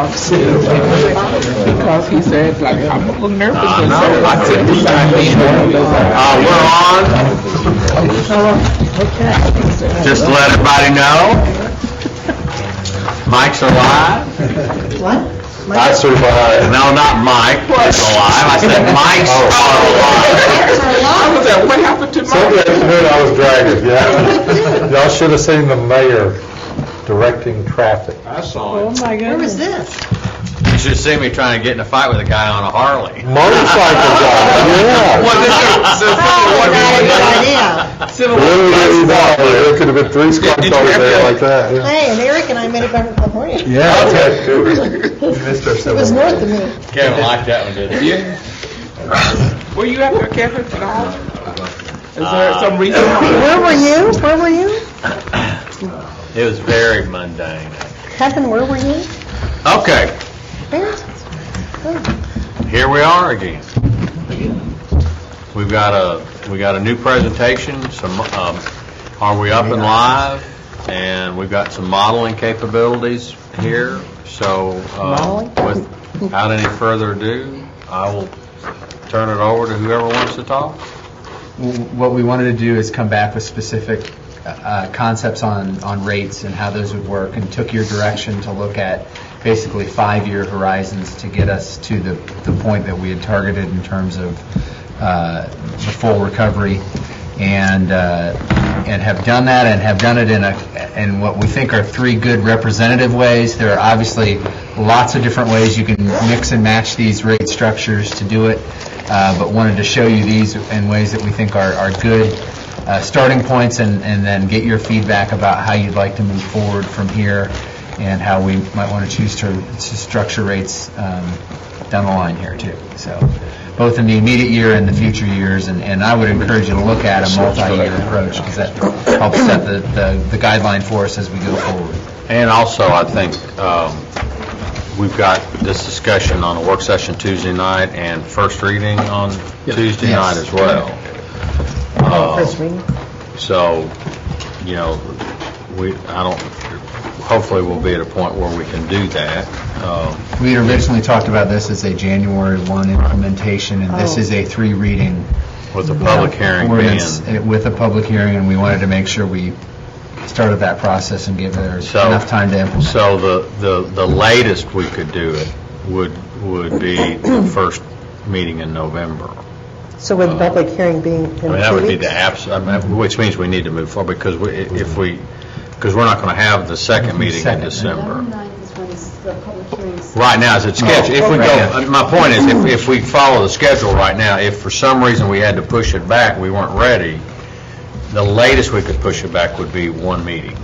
talks to because he said, like, I'm a little nervous. We're on. Just to let everybody know, mics are live. What? I survived. No, not Mike. It's alive. I said mics are alive. I was like, what happened to Sunday my... afternoon, I was dragging, yeah. Y'all should have seen the mayor directing traffic. I saw Oh, it. my goodness. Where was this? You should see me trying to get in a fight with a guy on a Harley. Motorcycle guy, yeah. Really, there could have been 3 spots over there like that. Yeah. Hey, and Eric and I made it back from California. Yeah, missed our It was north of me. Kevin liked that one, didn't you? Were you up there, Kevin, at all? Is there some reason why? Where were you? Where were you? It was very mundane. Kevin, where were you? Okay, Where? here we are again. We got a new presentation. Some are we up and live? And we've got some modeling capabilities here. So without any further ado, I will turn it over to whoever wants to talk. What we wanted to do is come back with specific concepts on rates and how those would work, and took your direction to look at basically 5-year horizons to get us to the point that we had targeted in terms of the full recovery, and have done that, and have done it in what we think are 3 good representative ways. There are obviously lots of different ways you can mix and match these rate structures to do it, but wanted to show you these in ways that we think are good starting points, and then get your feedback about how you'd like to move forward from here, and how we might want to choose to structure rates down the line here too. So both in the immediate year and the future years, and I would encourage you to look at a multi-year approach, because that helps set the guideline for us as we go forward. And also, I think we've got this discussion on a work session Tuesday night and first reading on Tuesday night as well. First reading. So, hopefully we'll be at a point where we can do that. We had originally talked about this as a January 1 implementation, and this is a 3-reading With the public hearing ordinance being... with a public hearing, and we wanted to make sure we started that process and give her enough time to implement. So the latest we could do it would be the first meeting in November. So with the public hearing being in 2 weeks? That would be the which means we need to move forward, because we're not going to have the second meeting in December. Right now, as it's scheduled. If we go, my point is, if we follow the schedule right now, if for some reason we had to push it back, we weren't ready, the latest we could push it back would be 1 meeting,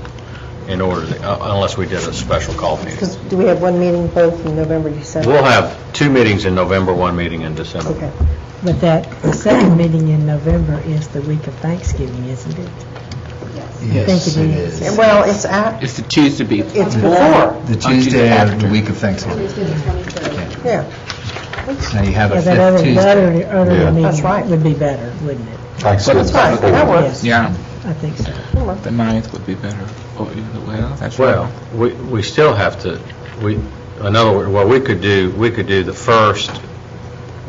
in order to, unless we did a special call meeting. Because do we have 1 meeting both in November and December? We'll have 2 meetings in November, 1 meeting in December. Okay. But the second meeting in November is the week of Thanksgiving, isn't it? Yes, I think it is. Well, it's at, It's the Tuesday before. it's before. The Tuesday after the week of Thanksgiving. Yeah. Now you have a Yeah, 5th that Tuesday. earlier That's meeting right. would be better, wouldn't it? That's right, that works. Yeah, I think so. the 9th would be better. Oh, well, that's Well, right. we still have to, in other words, what we could do the first,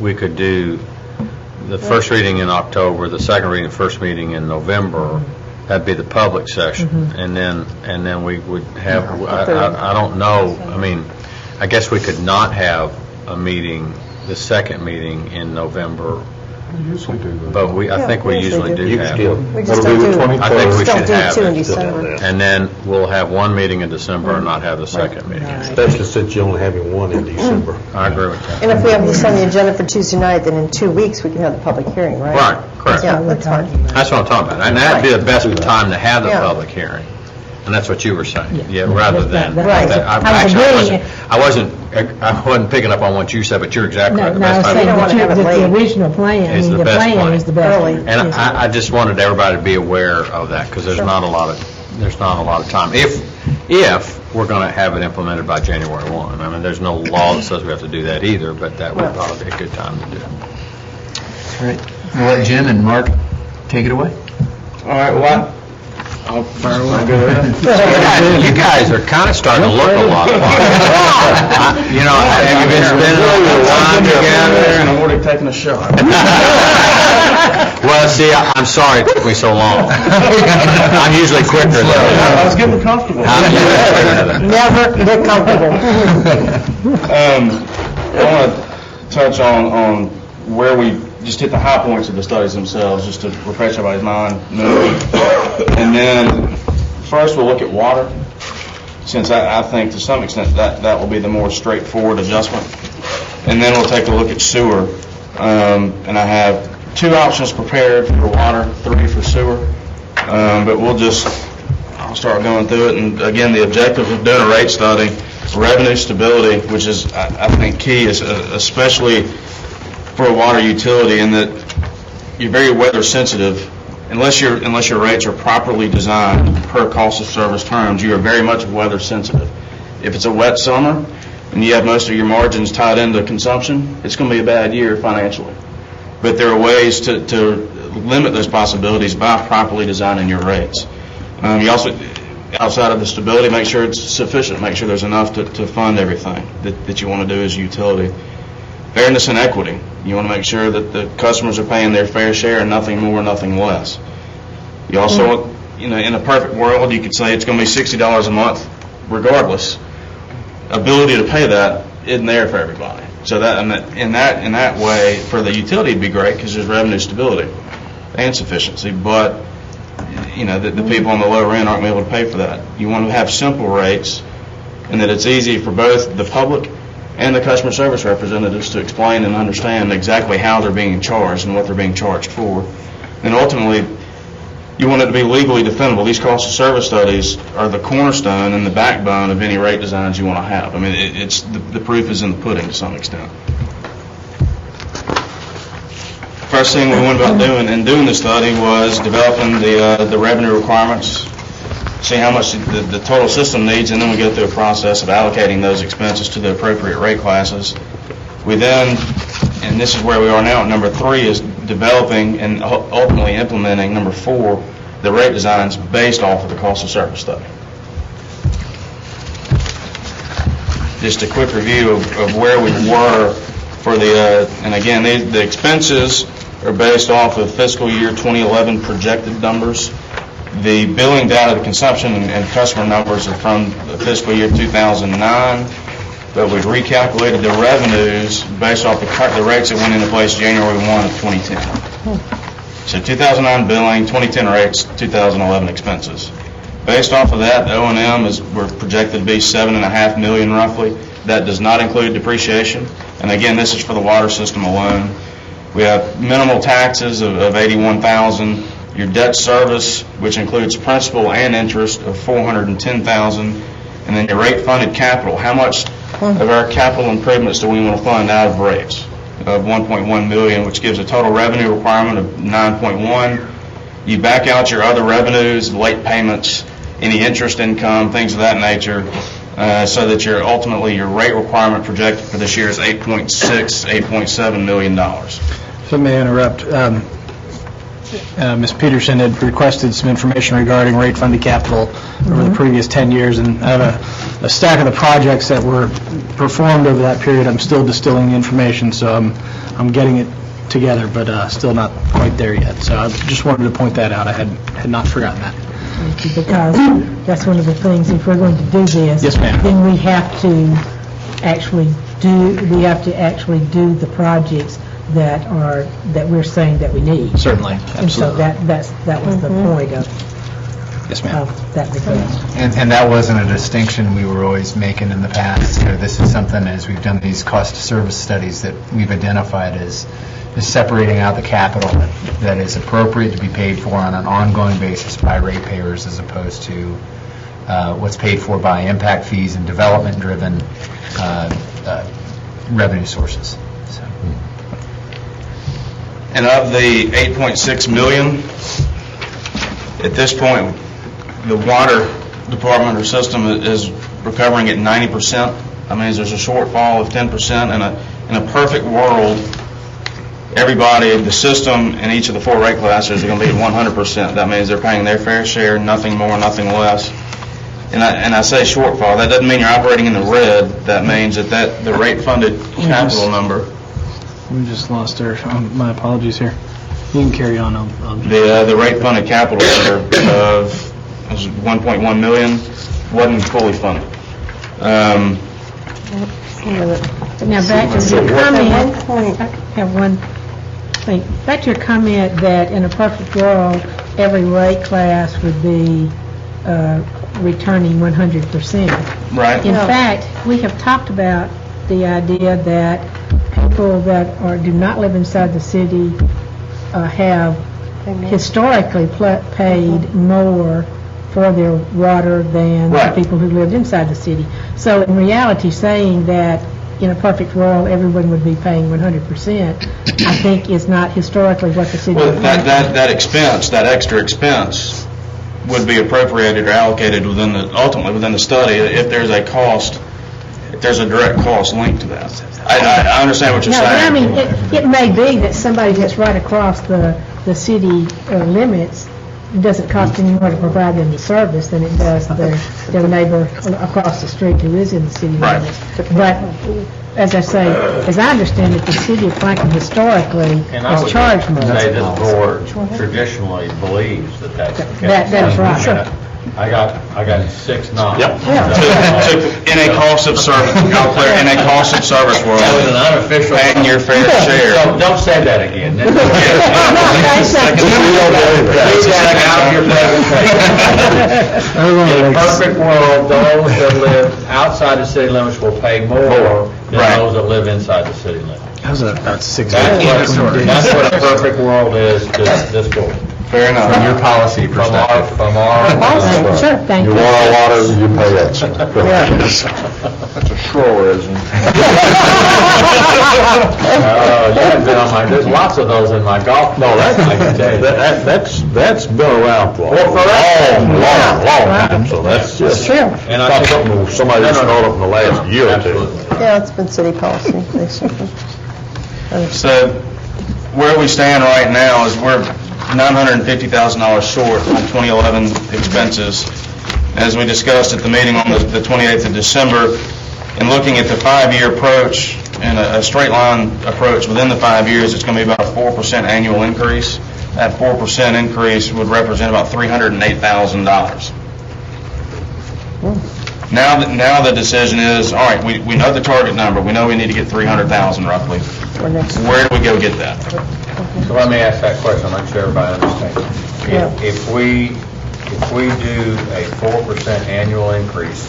we could do the first reading in October, the second reading, first meeting in November. That'd be the public session, and then we would have, I don't know, I mean, I guess we could not have a meeting, the second meeting in November. We usually do that. But I think we usually do have. We just don't do, I think we don't should do have 2 in it. December. And then we'll have 1 meeting in December and not have the second meeting. Especially since you're only having 1 in December. I agree with that. And if we have this on the agenda for Tuesday night, then in 2 weeks, we can have the public hearing, right? Right, correct. Yeah, that's fine. That's what I'm talking about. And that'd be the best time to have the Yeah. public hearing. And that's what you were saying. Yeah, rather than. Right. I wasn't picking up on what you said, but you're exactly right. No, The I was best saying time wanna have it the late. original plan, Is the the best plan plan. is the best. Early. And I just wanted everybody to be aware of that, because there's not a lot of time. If we're going to have it implemented by January 1. I mean, there's no law that says we have to do that either, but that would probably be a good time to do it. All right. We'll let Jim and Mark take it away. All right, well, You guys are kind of starting to look a lot alike. You know, have you been spending a lot of time together? I'm already taking a shot. Well, see, I'm sorry it took me so long. I'm usually quicker I though. was getting comfortable. I'm usually quicker than- Never get comfortable. I want to touch on where we just hit the high points of the studies themselves, just to refresh everybody's mind. And then first we'll look at water, since I think to some extent that will be the more straightforward adjustment. And then we'll take a look at sewer. And I have 2 options prepared for water, 3 for sewer. But I'll start going through it. And again, the objective of doing a rate study, revenue stability, which is, I think, key, is especially for a water utility, in that you're very weather sensitive. Unless your rates are properly designed per cost of service terms, you are very much weather sensitive. If it's a wet summer and you have most of your margins tied into consumption, it's going to be a bad year financially. But there are ways to limit those possibilities by properly designing your rates. You also, outside of the stability, make sure it's sufficient. Make sure there's enough to fund everything that you want to do as a utility. Fairness and equity. You want to make sure that the customers are paying their fair share and nothing more, nothing less. You also, in a perfect world, you could say it's going to be $60 a month regardless. Ability to pay that isn't there for everybody. So in that way, for the utility, it'd be great because there's revenue stability and sufficiency. But the people on the lower end aren't going to be able to pay for that. You want to have simple rates, and that it's easy for both the public and the customer service representatives to explain and understand exactly how they're being charged and what they're being charged for. And ultimately, you want it to be legally defendable. These cost of service studies are the cornerstone and the backbone of any rate designs you want to have. I mean, it's the proof is in the pudding to some extent. First thing we went about doing the study was developing the revenue requirements, see how much the total system needs, and then we go through a process of allocating those expenses to the appropriate rate classes. We then, and this is where we are now, number 3 is developing and ultimately implementing, number 4, the rate designs based off of the cost of service study. Just a quick review of where we were for and again, the expenses are based off of fiscal year 2011 projected numbers. The billing data, the consumption and customer numbers are from the fiscal year 2009, but we've recalculated the revenues based off the rates that went into place January 1 of 2010. So 2009 billing, 2010 rates, 2011 expenses. Based off of that, the O&M we're projected to be $7.5 million roughly. That does not include depreciation. And again, this is for the water system alone. We have minimal taxes of $81,000. Your debt service, which includes principal and interest, of $410,000, and then your rate-funded capital. How much of our capital improvements do we want to fund out of rates? Of $1.1 million, which gives a total revenue requirement of $9.1. You back out your other revenues, late payments, any interest income, things of that nature, so that ultimately your rate requirement projected for this year is $8.7 million. If I may interrupt. Ms. Peterson had requested some information regarding rate-funded capital over the previous 10 years, and I have a stack of the projects that were performed over that period. I'm still distilling the information, so I'm getting it together, but still not quite there yet. So I just wanted to point that out. I had not forgotten that. Because that's one of the things, if we're going to do this, Yes, ma'am. then we have to actually do the projects that we're saying that we need. Certainly, And so absolutely. that was the point of Yes, ma'am. that request. And that wasn't a distinction we were always making in the past. This is something, as we've done these cost of service studies, that we've identified as separating out the capital that is appropriate to be paid for on an ongoing basis by ratepayers, as opposed to what's paid for by impact fees and development-driven revenue sources. So. And of the $8.6 million, at this point, the water department or system is recovering at 90%. I mean, there's a shortfall of 10%. In a perfect world, everybody, the system, and each of the 4 rate classes are going to be at 100%. That means they're paying their fair share, nothing more, nothing less. And I say shortfall, that doesn't mean you're operating in the red. That means that the rate-funded capital number, We just lost her. My apologies here. You can carry on. the rate-funded capital number of was 1.1 million wasn't fully funded. Now, back to your At comment, one point, I have one thing. Back to your comment that in a perfect world, every rate class would be returning 100%. Right. In fact, we have talked about the idea that people that do not live inside the city have historically paid more for their water than the Right. people who lived inside the city. So in reality, saying that in a perfect world, everyone would be paying 100%, I think is not historically what the city Well, would pay. that expense, that extra expense, would be appropriated or allocated ultimately within the study if there's a cost, if there's a direct cost linked to that. I understand what you're No, but I saying. mean, it may be that somebody that's right across the city limits, it doesn't cost any more to provide them the service than it does their neighbor across the street who is in the city Right. limits. But, as I say, as I understand it, the city of Franklin historically And I has would charged more. say this board traditionally believes that that's the case. That is right. Sure. I got 6 nods. In a cost of service, I'll clear, in a cost of service world, That was an unofficial. paying your fair share. Don't say that again. Okay, so- Out of your presentation. In a perfect world, those that live outside the city limits will pay more than Right. those that live inside the city limits. That's 6 That's what a perfect world is to this board. Fair enough. From your policy perspective. From our. Sure, thank You you. want our water, you pay extra. That's a truism. There's lots of those in my golf. No, That's been around for a long time, so that's just True. And I not think- something somebody just thought up in the last year or two. Absolutely. yeah, it's been city policy, basically. So where we stand right now is we're $950,000 short on 2011 expenses. As we discussed at the meeting on the 28th of December, in looking at the 5-year approach and a straight line approach within the 5 years, it's going to be about a 4% annual increase. That 4% increase would represent about $308,000. Now the decision is, all right, we know the target number. We know we need to get 300,000 roughly. Where do we go get that? So let me ask that question, make sure everybody understands. If we do a 4% annual increase,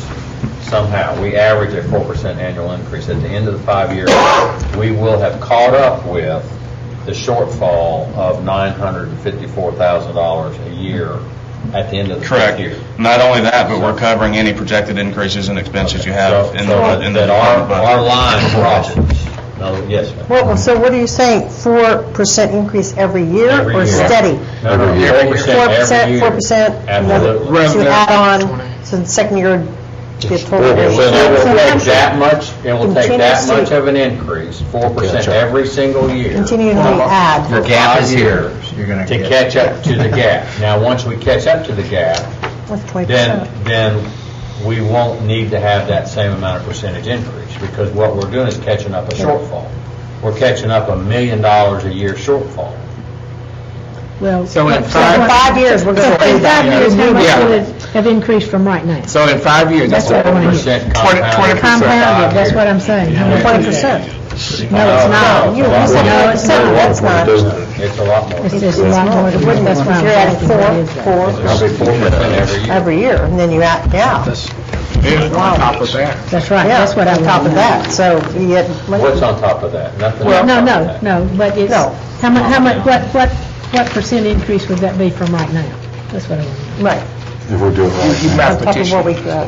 somehow, we average a 4% annual increase, at the end of the 5 years, we will have caught up with the shortfall of $954,000 a year at the end of the Correct. 5 years. Not only that, but we're covering any projected increases in expenses you have in the That our budget. line crosses. No, yes, ma'am. Well, so what are you saying, 4% increase every year Every or year. steady? No, no, 4% every year. 4%, Absolutely. to add on, so the second year, get total. It will take that much, it will take that Continuously- much of an increase, 4% every single year. Continually add. Your gap is here. You're going To catch up to the gap. Now, once we catch up to the gap, With 20%. then we won't need to have that same amount of percentage increase, because what we're doing is catching up a shortfall. We're catching up $1 million a year shortfall. Well, So in So for 5 years, we're going to do in 5 that. years, how much Yeah. would it have increased from right now? So in 5 years, That's what I want to hear. 4% compounded. Compounded, that's what I'm saying. How much is 20%. that? No, it's not. You said No, it's not. That's not. It's a lot more. It's just a lot more than what, that's why I'm You're adding asking what is that? four Probably 4% every year. every year, and then you add, yeah. on top of that. That's right, Yeah, that's what I on top of that, so you get. What's on top of that? Nothing Well, else no, on no, that. no, but it's, No. how much, what percent increase would that be from right now? That's what I want to know. Right, If we're doing it right. on top of what we got.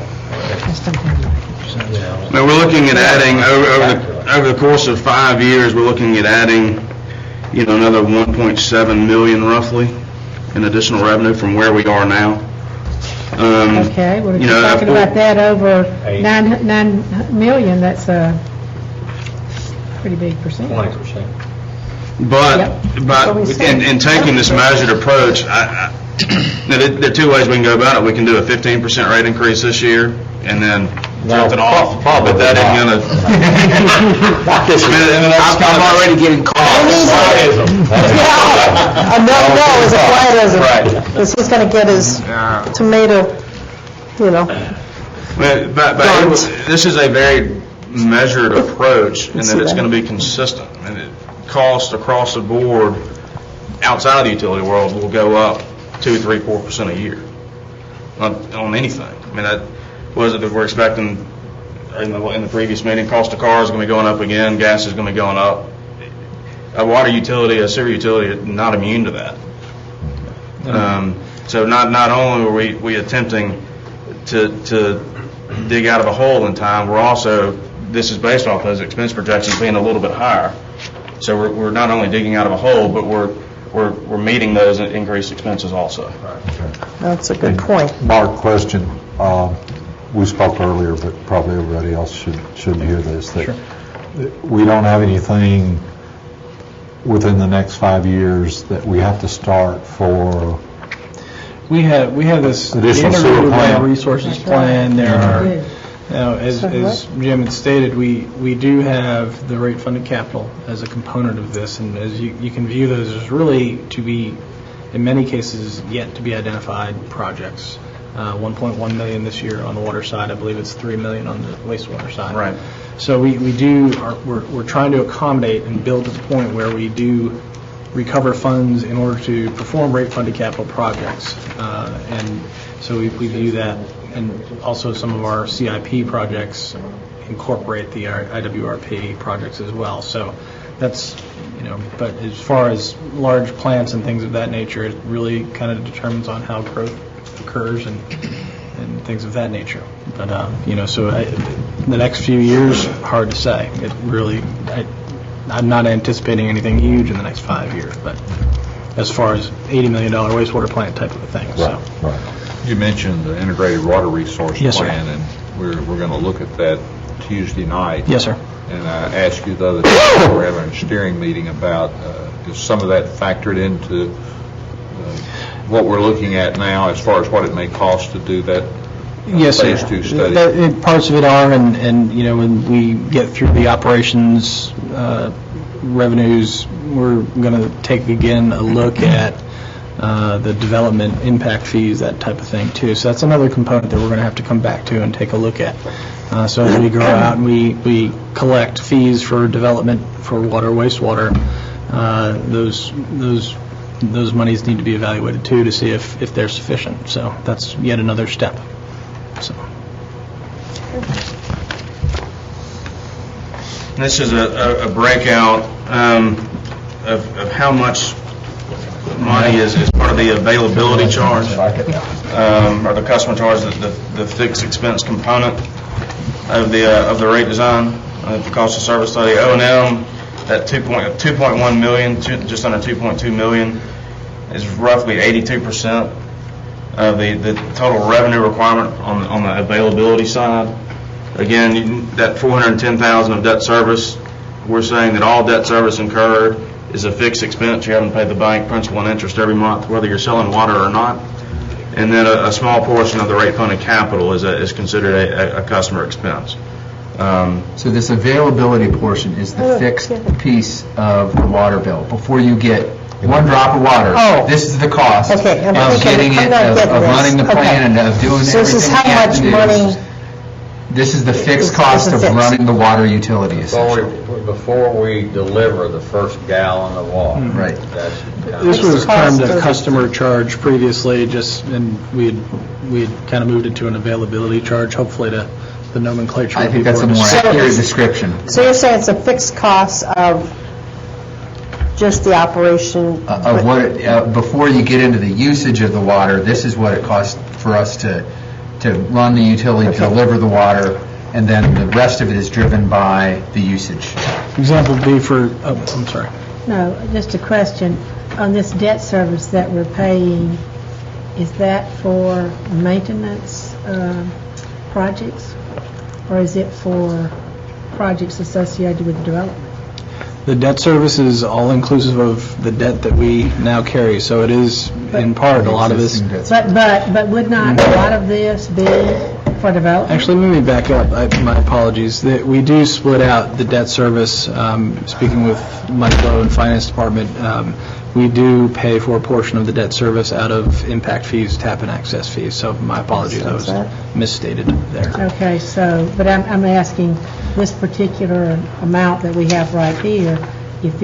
That's something I'm like. Now, we're looking at adding, over the course of 5 years, we're looking at adding, another 1.7 million roughly in additional revenue from where we are now. Okay, well, if you're talking about that over 9 million, that's a pretty big percentage. 20%. But, in taking this measured approach, now, there are two ways we can go about it. We can do a 15% rate increase this year, and then drift it off. But that ain't gonna. I'm already getting calls. A no is a quietism. Right. Because he's going to get his tomato, But this is a very measured approach, in that it's going to be consistent. And cost across the board outside of the utility world will go up 2, 3, 4% a year on anything. I mean, that was it that we're expecting in the previous meeting. Cost of cars is going to be going up again. Gas is going to be going up. A water utility, a sewer utility, is not immune to that. So not only are we attempting to dig out of a hole in time, we're also, this is based off those expense projections being a little bit higher. So we're not only digging out of a hole, but we're meeting those increased expenses also. That's a good point. Mark, question. We spoke earlier, but probably everybody else should hear this. That we don't have anything within the next 5 years that we have to start for. We have this Additional sewer integrated plan. water resources plan. There are, as Jim had stated, we do have the rate funded capital as a component of this, and as you can view those as really to be, in many cases, yet to be identified projects. 1.1 million this year on the water side. I believe it's 3 million on the wastewater side. Right. So we're trying to accommodate and build to the point where we do recover funds in order to perform rate-funded capital projects. And so we view that, and also some of our CIP projects incorporate the IWRP projects as well. So that's, but as far as large plants and things of that nature, it really kind of determines on how growth occurs and things of that nature. But, so the next few years, hard to say. It really, I'm not anticipating anything huge in the next 5 years, but as far as $80 million wastewater plant type of a thing. So. Right. You mentioned the integrated water resource Yes, sir. plan, and we're going to look at that Tuesday night. Yes, sir. And I asked you the other day, we're having a steering meeting about, is some of that factored into what we're looking at now as far as what it may cost to do that Yes, sir. phase 2 study? Parts of it are, and when we get through the operations revenues, we're going to take again a look at the development impact fees, that type of thing too. So that's another component that we're going to have to come back to and take a look at. So as we go out and we collect fees for development for water, wastewater, those monies need to be evaluated too to see if they're sufficient. So that's yet another step. So. This is a breakout of how much money is part of the availability charge, or the customer charge, the fixed expense component of the rate design, the cost of service study. O&M at 2.1 million, just under 2.2 million, is roughly 82% of the total revenue requirement on the availability side. Again, that 410,000 of debt service, we're saying that all debt service incurred is a fixed expense. You're having to pay the bank principal and interest every month, whether you're selling water or not. And then a small portion of the rate funded capital is considered a customer expense. So this availability portion is the fixed piece of the water bill. Before you get one drop of water, this is the cost of getting it, of running the plan, and of doing So this is everything how you have much to do. money. This is the fixed cost of running the water utility, essentially. Before we deliver the first gallon of water. Right. That's This was termed a Cost of- customer charge previously, and we had kind of moved it to an availability charge, hopefully to the nomenclature. I think that's a people more understand. accurate description. So you're saying it's a fixed cost of just the operation? Of what, before you get into the usage of the water, this is what it costs for us to run the utility, to deliver the water, and then the rest of it is driven by the usage. Example would be for, I'm sorry. No, just a question. On this debt service that we're paying, is that for maintenance projects, or is it for projects associated with development? The debt service is all inclusive of the debt that we now carry, so it is in part, a lot of this. But would not a lot of this be for development? Actually, let me back up. My apologies. We do split out the debt service. Speaking with Mike Lowe in Finance Department, we do pay for a portion of the debt service out of impact fees, tap and access fees. So my apologies, I was misstated there. Okay, so, but I'm asking this particular amount that we have right here, if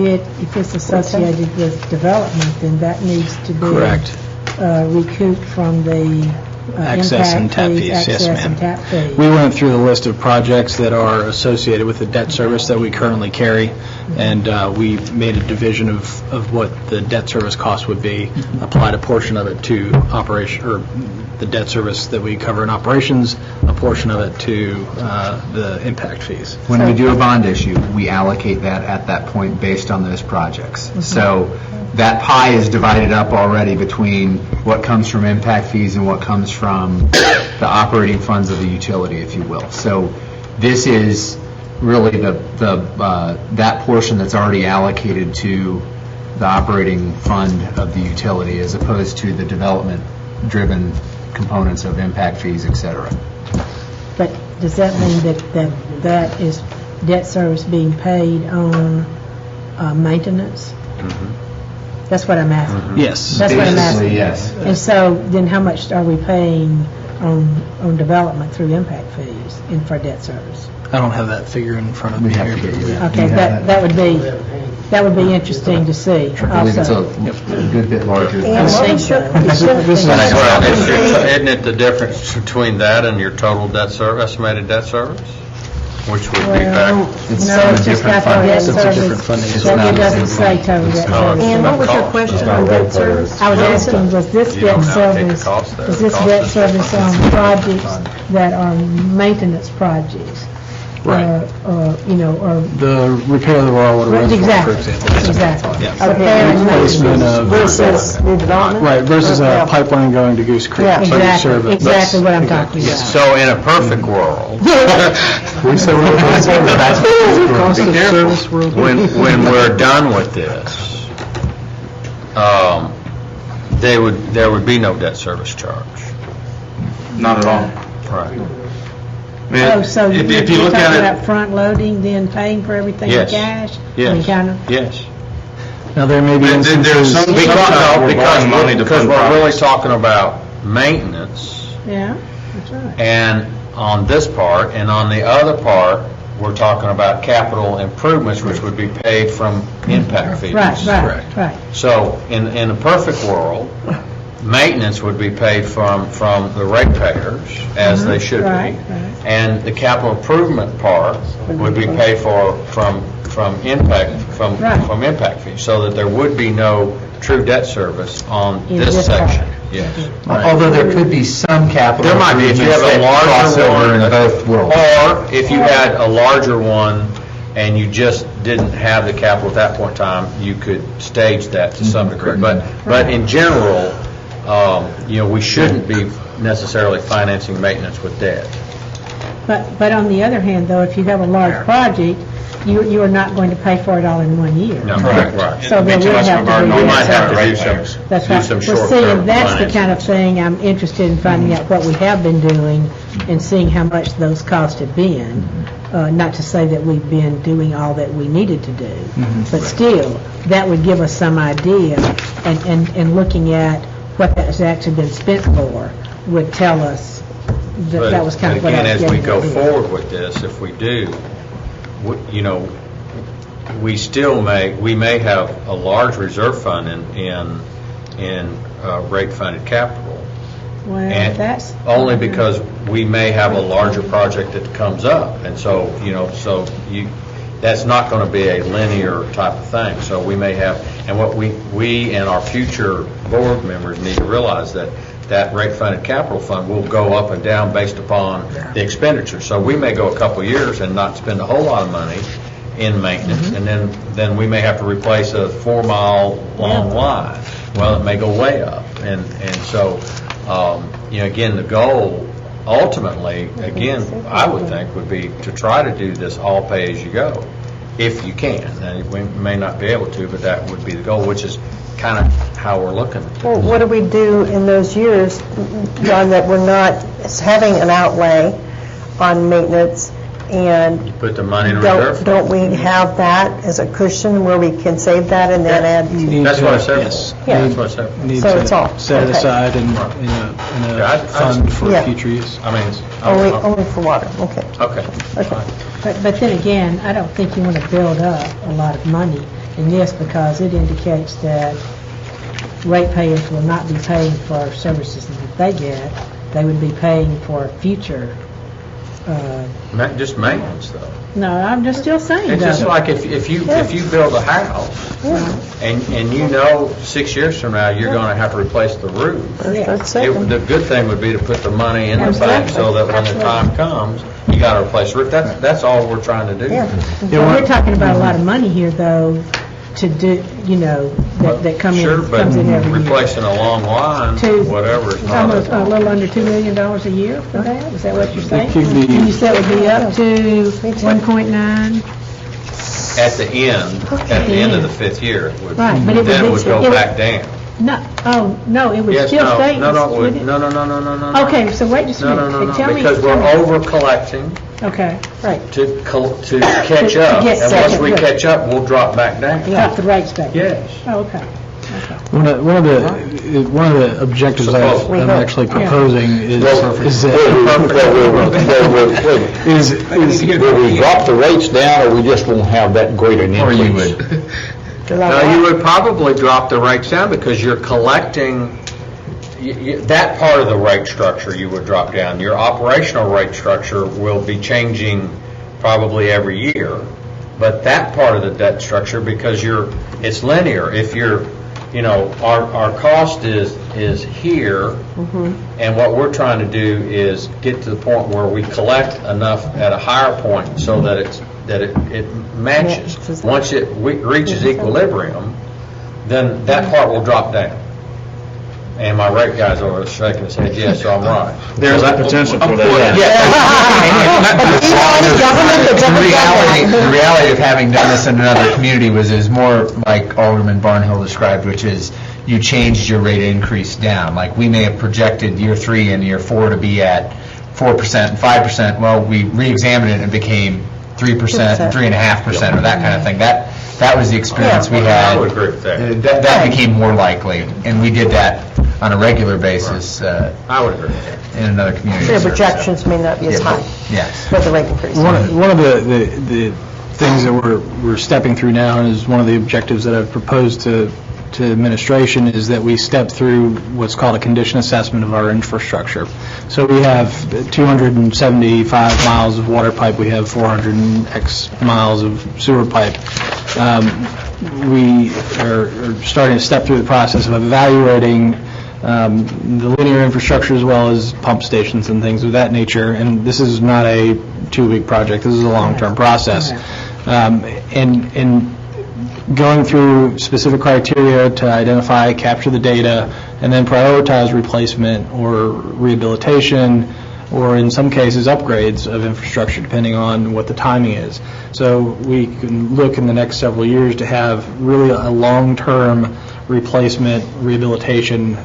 it's associated with development, then that needs to be Correct. recouped from the Access and impact tap fees, yes, access ma'am. and tap fees. We went through the list of projects that are associated with the debt service that we currently carry, and we made a division of what the debt service cost would be, applied a portion of it to operation, or the debt service that we cover in operations, a portion of it to the impact fees. When we do a bond issue, we allocate that at that point based on those projects. So that pie is divided up already between what comes from impact fees and what comes from the operating funds of the utility, if you will. So this is really that portion that's already allocated to the operating fund of the utility, as opposed to the development-driven components of impact fees, et cetera. But does that mean that is debt service being paid on maintenance? That's what I'm asking. Yes. That's what I'm asking. Basically, yes. And so then how much are we paying on development through impact fees and for debt service? I don't have that figure in front of me We have here. to get you that. Okay, that would be interesting to see I believe it's also. a good bit larger. And what was your, Well, isn't it the difference between that and your total debt service, estimated debt service? Which would be back, No, it's just got the debt It's a service. different funding. It's It not the doesn't same say total debt not. service. and what was your question on debt service? I was asking, was this You don't debt allocate the service, cost there. is The this cost debt is service on projects that are maintenance projects? Right. You know, or, The repair of the raw water reservoir, for exactly, example. exactly. Yeah. Okay, Repair and Replacement of. versus new development? Right, versus Or- a pipeline going to Goose Creek. Yeah. to serve Exactly, it. exactly what I'm talking about. so in a perfect world, We say we're Cost of service world. when we're done with this, there would be no debt service charge. Not at all. Right. I mean, Oh, so you're if you look talking at about it, front loading, then paying for everything in Yes. cash? I mean, kind of, Yes. Now, there may be There- there's instances. some- Because money to fund we're really projects. talking about maintenance, yeah, that's right. and on this part, and on the other part, we're talking about capital improvements, which would be paid from impact fees. Right, right. So in a perfect world, maintenance would be paid from the ratepayers, as they should Right, be. right. And the capital improvement part would be paid for from impact fees, so that there would be no true debt service on In this this part. section. Yes. Although there could be some capital There might be, if you have a improvements that cross larger over one, in both worlds. or if you had a larger one and you just didn't have the capital at that point in time, you could stage that to some degree. But in general, we shouldn't be necessarily financing maintenance with debt. But on the other hand, though, if you have a large project, you are not going to pay for it all in 1 year. No, right. So It'd be there too will much of a have to burden be. on We the might have to do ratepayers. That's do right. some Well, see, short-term and that's the financing. kind of thing I'm interested in finding out what we have been doing and seeing how much those costs have been. Not to say that we've been doing all that we needed to do, but still, that would give us some idea, and looking at what that has actually been spent for would tell us that was kind of what I was Again, as we getting go at here. forward with this, if we do, we may have a large reserve fund in rate-funded capital. Well, And that's. only because we may have a larger project that comes up, and so, that's not going to be a linear type of thing. So we may have, and what we and our future board members need to realize that rate-funded capital fund will go up and down based upon the expenditure. So we may go a couple years and not spend a whole lot of money in maintenance, and then we may have to replace a 4-mile long line. Well, it may go way up, and so, again, the goal ultimately, again, I would think, would be to try to do this all pay-as-you-go. if you can. Now, we may not be able to, but that would be the goal, which is kind of how we're looking at Well, it. what do we do in those years, John, that we're not having an outlay on maintenance, and Put the money in reserve. don't we have that as a cushion where we can save that and then add? Need That's to- what I said. Yes. Yeah. That's what I said. Need So it's all- to set it okay. aside in Yeah, I- a fund for Yeah. future use. I mean, Only for water, okay. okay. Okay. But then again, I don't think you want to build up a lot of money in this because it indicates that ratepayers will not be paying for services that they get. They would be paying for future, Just maintenance, though. no, I'm just still saying It's just though. like if you build a house, and you know 6 years from now, you're going to have to replace the roof. That's it. The good thing would be to put the money in the bank so that when the time comes, you got to replace the roof. That's all we're trying to do. Yeah. But we're talking about a lot of money here though, to do, that comes Sure, but in every year. replacing a long line, whatever, is It's not almost a a... little under $2 million a year for that? Is that what you're saying? could be- And you said it would be up to 1.9? At the end of the fifth year, it would, Right, but it would then it be- would go it would- back down. No, oh, no, it would Yes, still no, stay. no, no, it would- wouldn't it? no, no. Okay, so wait just a No, minute. no, Tell me. because we're tell me. over-collecting Okay, right. to catch To up. get And once second we rate. catch up, we'll drop back down. Cut the rates back. Yes. Oh, okay. One of the objectives Supposedly. I'm actually proposing is Will we drop the rates down, or we just won't have that great an increase? Or you would. No, you would probably drop the rates down because you're collecting, that part of the rate structure you would drop down. Your operational rate structure will be changing probably every year, but that part of the debt structure, because it's linear. If you're, our cost is here, and what we're trying to do is get to the point where we collect enough at a higher point so that it matches. Once it reaches equilibrium, then that part will drop down. And my rate guys over shaking his head, yes, so I'm right. There's that potential for that. The reality of having done this in another community is more like Alderman Barnhill described, which is you changed your rate increase down. Like we may have projected year 3 and year 4 to be at 4% and 5%. Well, we re-examined it and it became 3% and 3.5% or that kind of thing. That was the experience we had. I would agree with that. That became more likely, and we did that on a regular basis I would agree with that. in another community. Your projections may not be as high Yes. for the rate increase. One of the things that we're stepping through now, and is one of the objectives that I've proposed to administration, is that we step through what's called a condition assessment of our infrastructure. So we have 275 miles of water pipe, we have 400 and X miles of sewer pipe. We are starting to step through the process of evaluating the linear infrastructure as well as pump stations and things of that nature. And this is not a 2-week project. This is a long-term process. And going through specific criteria to identify, capture the data, and then prioritize replacement or rehabilitation, or in some cases upgrades of infrastructure, depending on what the timing is. So we can look in the next several years to have really a long-term replacement, rehabilitation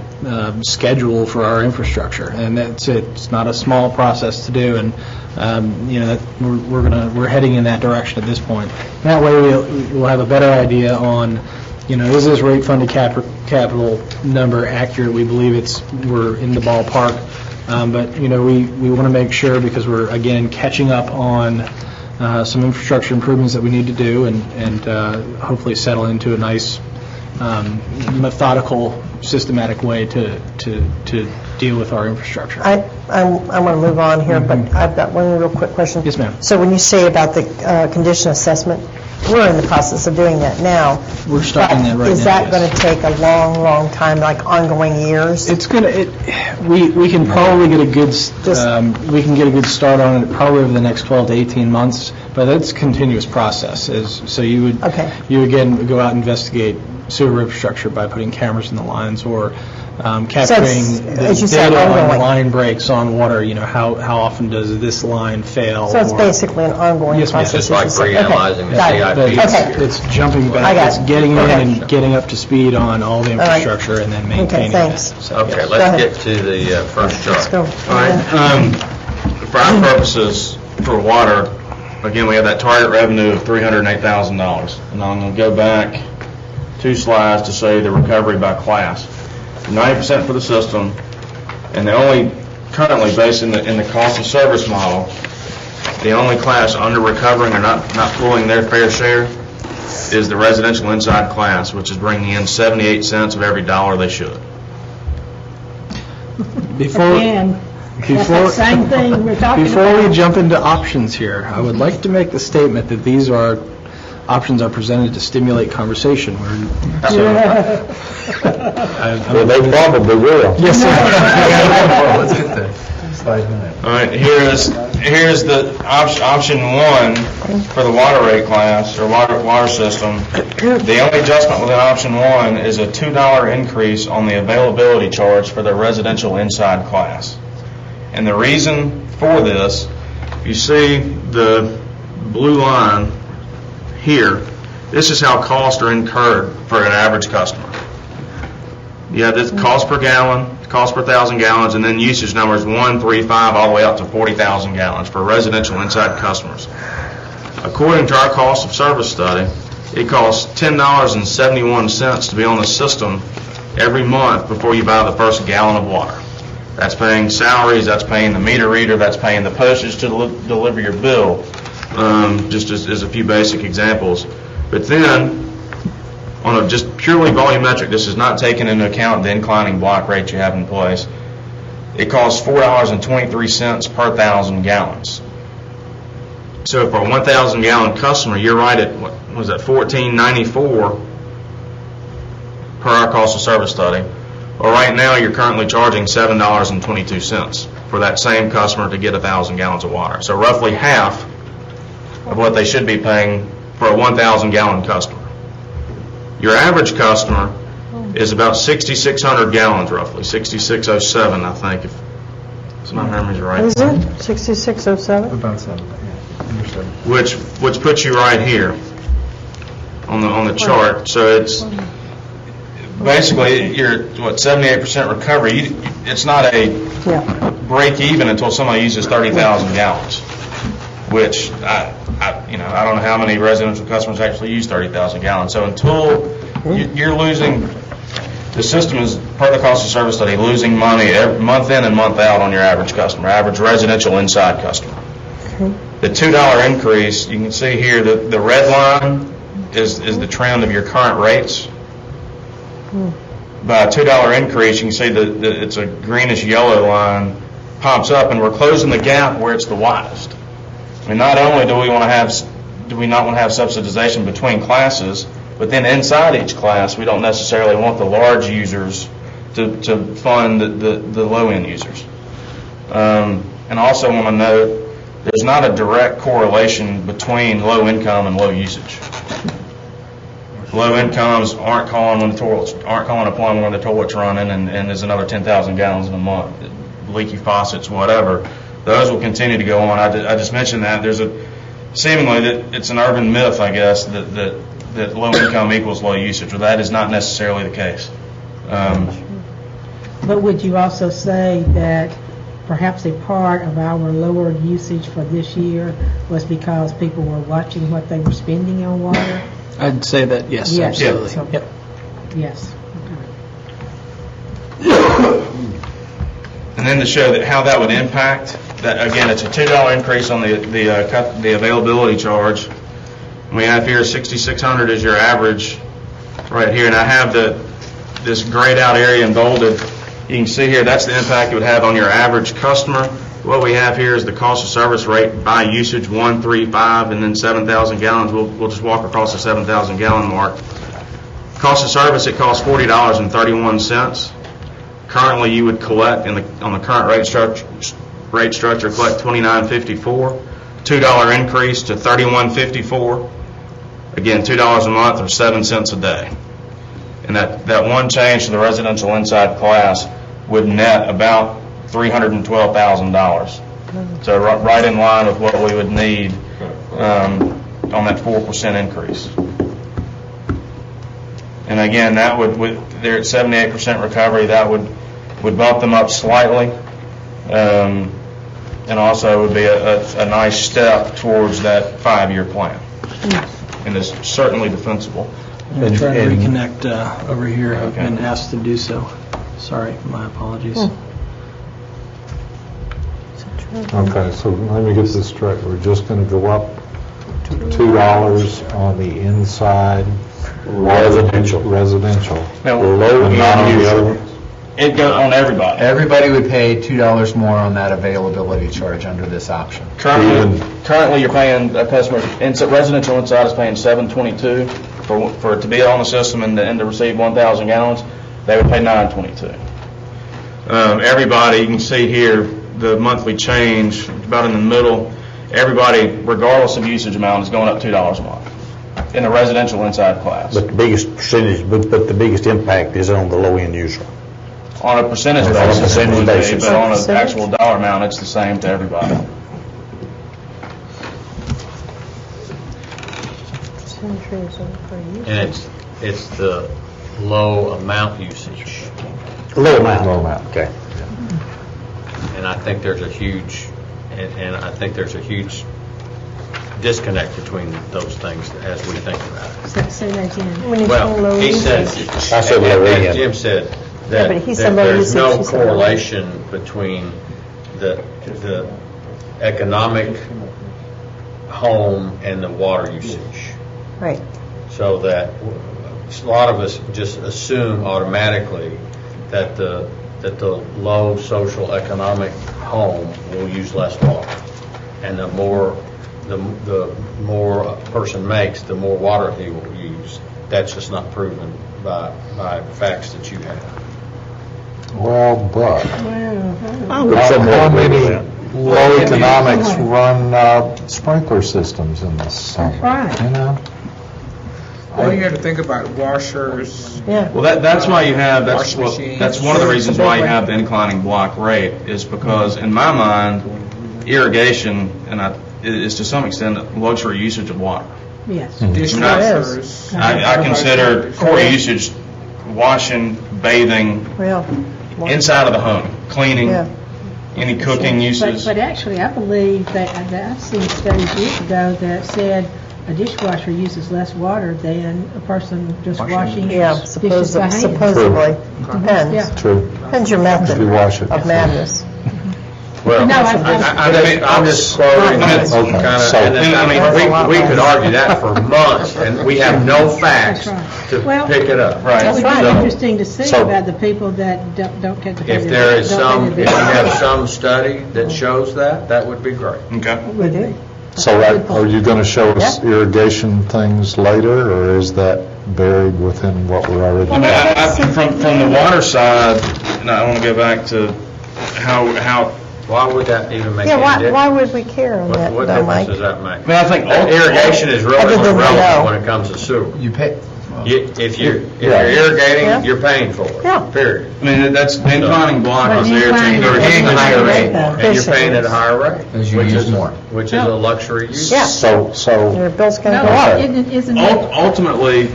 schedule for our infrastructure, and that's it. It's not a small process to do, and we're heading in that direction at this point. That way, we'll have a better idea on, is this rate-funded capital number accurate? We believe we're in the ballpark, but we want to make sure, because we're again catching up on some infrastructure improvements that we need to do, and hopefully settle into a nice methodical, systematic way to deal with our infrastructure. I want to move on here, but I've got one real quick question. Yes, ma'am. So when you say about the condition assessment, we're in the process of doing that now. We're starting that right now, Is that yes. going to take a long, long time, like ongoing years? It's we can probably get a good start on it probably over the next 12 to 18 months, but it's a continuous process. So you would Okay. you again would go out and investigate sewer infrastructure by putting cameras in the lines, or capturing the as you said, data on ongoing. line breaks on water, how often does this line fail? So it's or- basically an ongoing Yes, ma'am. process. Just like as you said. Okay. reanalyzing the Got it. CIP. But Okay. it's jumping I back, got it's it. getting in Okay. and getting up to speed on all the right. infrastructure and then maintaining that. thanks. So, Okay, yes. let's ahead. get to the first chart. Let's go. All right, for our purposes, for water, again, we have that target revenue of $308,000. And I'm going to go back 2 slides to show you the recovery by class. 90% for the system, and the only, currently based in the cost of service model, the only class under recovering or not pulling their fair share is the residential inside class, which is bringing in 78 cents of every dollar they should. Before, Again, that's the before, same thing we're talking before about. we jump into options here, I would like to make the statement that these options are presented to stimulate conversation. Well, they probably will. Yes, sir. Let's get the slide 9. All right, here's the option 1 for the water rate class, or water system. The only adjustment within option 1 is a $2 increase on the availability charge for the residential inside class. And the reason for this, you see the blue line here, this is how costs are incurred for an average customer. You have this cost per gallon, cost per 1,000 gallons, and then usage numbers 1, 3, 5, all the way up to 40,000 gallons for residential inside customers. According to our cost of service study, it costs $10.71 to be on the system every month before you buy the first gallon of water. That's paying salaries, that's paying the meter reader, that's paying the postage to deliver your bill, just as a few basic examples. But then, on a just purely volumetric, this is not taking into account the inclining block rate you have in place, it costs $4.23 per 1,000 gallons. So for a 1,000 gallon customer, you're right at, what was that, $14.94 per our cost of service study. Well, right now, you're currently charging $7.22 for that same customer to get 1,000 gallons of water. So roughly half of what they should be paying for a 1,000 gallon customer. Your average customer is about 6,600 gallons, roughly, 6,607, I think, if my memory's right. Is it 6607? About 7, yeah. Understood. Which puts you right here on the chart. So it's basically you're 78% recovery. It's not a Yeah. break even until somebody uses 30,000 gallons, which I don't know how many residential customers actually use 30,000 gallons. So until you're losing, the system is, per the cost of service study, losing money every month in and month out on your average customer, average residential inside customer. The $2 increase, you can see here, the red line is the trend of your current rates. By a $2 increase, you can see that it's a greenish-yellow line pops up, and we're closing the gap where it's the widest. I mean, not only do we not want to have subsidization between classes, but then inside each class, we don't necessarily want the large users to fund the low-end users. And also want to note, there's not a direct correlation between low income and low usage. Low incomes aren't calling a plumber when the toilet's running, and there's another 10,000 gallons in a month, leaky faucets, whatever. Those will continue to go on. I just mentioned that there's seemingly that it's an urban myth, I guess, that low income equals low usage. Well, that is not necessarily the case. But would you also say that perhaps a part of our lower usage for this year was because people were watching what they were spending on water? I'd say that, yes, Yes. absolutely. So- Yep. Yes. And then to show that how that would impact, that again, it's a $2 increase on the availability charge. We have here 6,600 is your average right here, and I have this grayed out area in bolded. You can see here that's the impact it would have on your average customer. What we have here is the cost of service rate by usage, 1, 3, 5, and then 7,000 gallons. We'll just walk across the 7,000 gallon mark. Cost of service, it costs $40.31. Currently, you would collect on the current rate structure, collect $29.54. $2 increase to $31.54. Again, $2 a month or 7 cents a day. And that one change to the residential inside class would net about $312,000. So right in line with what we would need on that 4% increase. And again, that they're at 78% recovery. That would bump them up slightly, and also would be a nice step towards that 5-year plan. And is certainly defensible. I'm trying to reconnect over here. I've Okay. been asked to do so. Sorry, my apologies. Okay, so let me get this straight. We're just going to go up $2 on the inside residential. Now, And not on the other ones? it goes on everybody. Everybody would pay $2 more on that availability charge under this option. Currently, you're paying a customer, residential inside is paying $7.22 for it to be on the system and to receive 1,000 gallons. They would pay $9.22. Everybody, you can see here, the monthly change, about in the middle, everybody, regardless of usage amount, is going up $2 a month in the residential inside class. But the biggest percentage, but the biggest impact is on the low-end user. On a percentage On a basis, it percentage would be, basis. but on an Percentage? actual dollar amount, it's the same to everybody. And it's the low amount usage. Low amount. Low amount. Okay. And I think there's a huge, and I think there's a huge disconnect between those things as we think about it. Say that again. When you say low Well, he said, usage. I said low as end. Jim said, Yeah, that but he said low there's no usage, he said low. correlation between the economic home and the water usage. Right. So that a lot of us just assume automatically that the low social economic home will use less water, and the more a person makes, the more water he will use. That's just not proven by facts that you have. Well, but But how somewhat agree with many that. low economics run sprinkler systems in this zone? Right. You know? Well, you have to think about washers. Yeah. Well, that's why you have, that's Washing machines. one of the reasons why you have the inclining block rate, is because in my mind, irrigation is to some extent a luxury usage of water. Yes. Dishwashers. I consider core usage washing, bathing, Well, inside of the home, cleaning, yeah. any cooking uses. But actually, I believe that I've seen studies years ago that said a dishwasher uses less water than a person just washing Yeah, dishes by hand. supposedly. Depends. Yeah. True. Depends your method You wash it. of madness. Well, No, I'm just quoting, Okay. So- we could argue that for months, and we have no facts That's to Well, pick it up. Right. It would right. be So, interesting to see So- about the people that don't get the. if there is don't pay if the you bill. have some study that shows that would be great. Okay. We do. So are you going to show us irrigation things later, or is that buried within what we're already? I mean, from the water side, and I want to go back to how Why would that even make Yeah, any difference? why would we care on that, What though, difference Mike? does that make? I mean, I think Irrigation is really Other than the irrelevant know. when it comes to sewer. You pay, If you're Yeah. irrigating, you're paying for it, Yeah. period. I mean, that's, the inclining block But is there inclining to block- You're paying a higher rate, Yeah. and you're paying at a higher rate. As you which use is- more. Which is a luxury use. Yeah. So Your bill's going to No, go up. isn't it? Ultimately,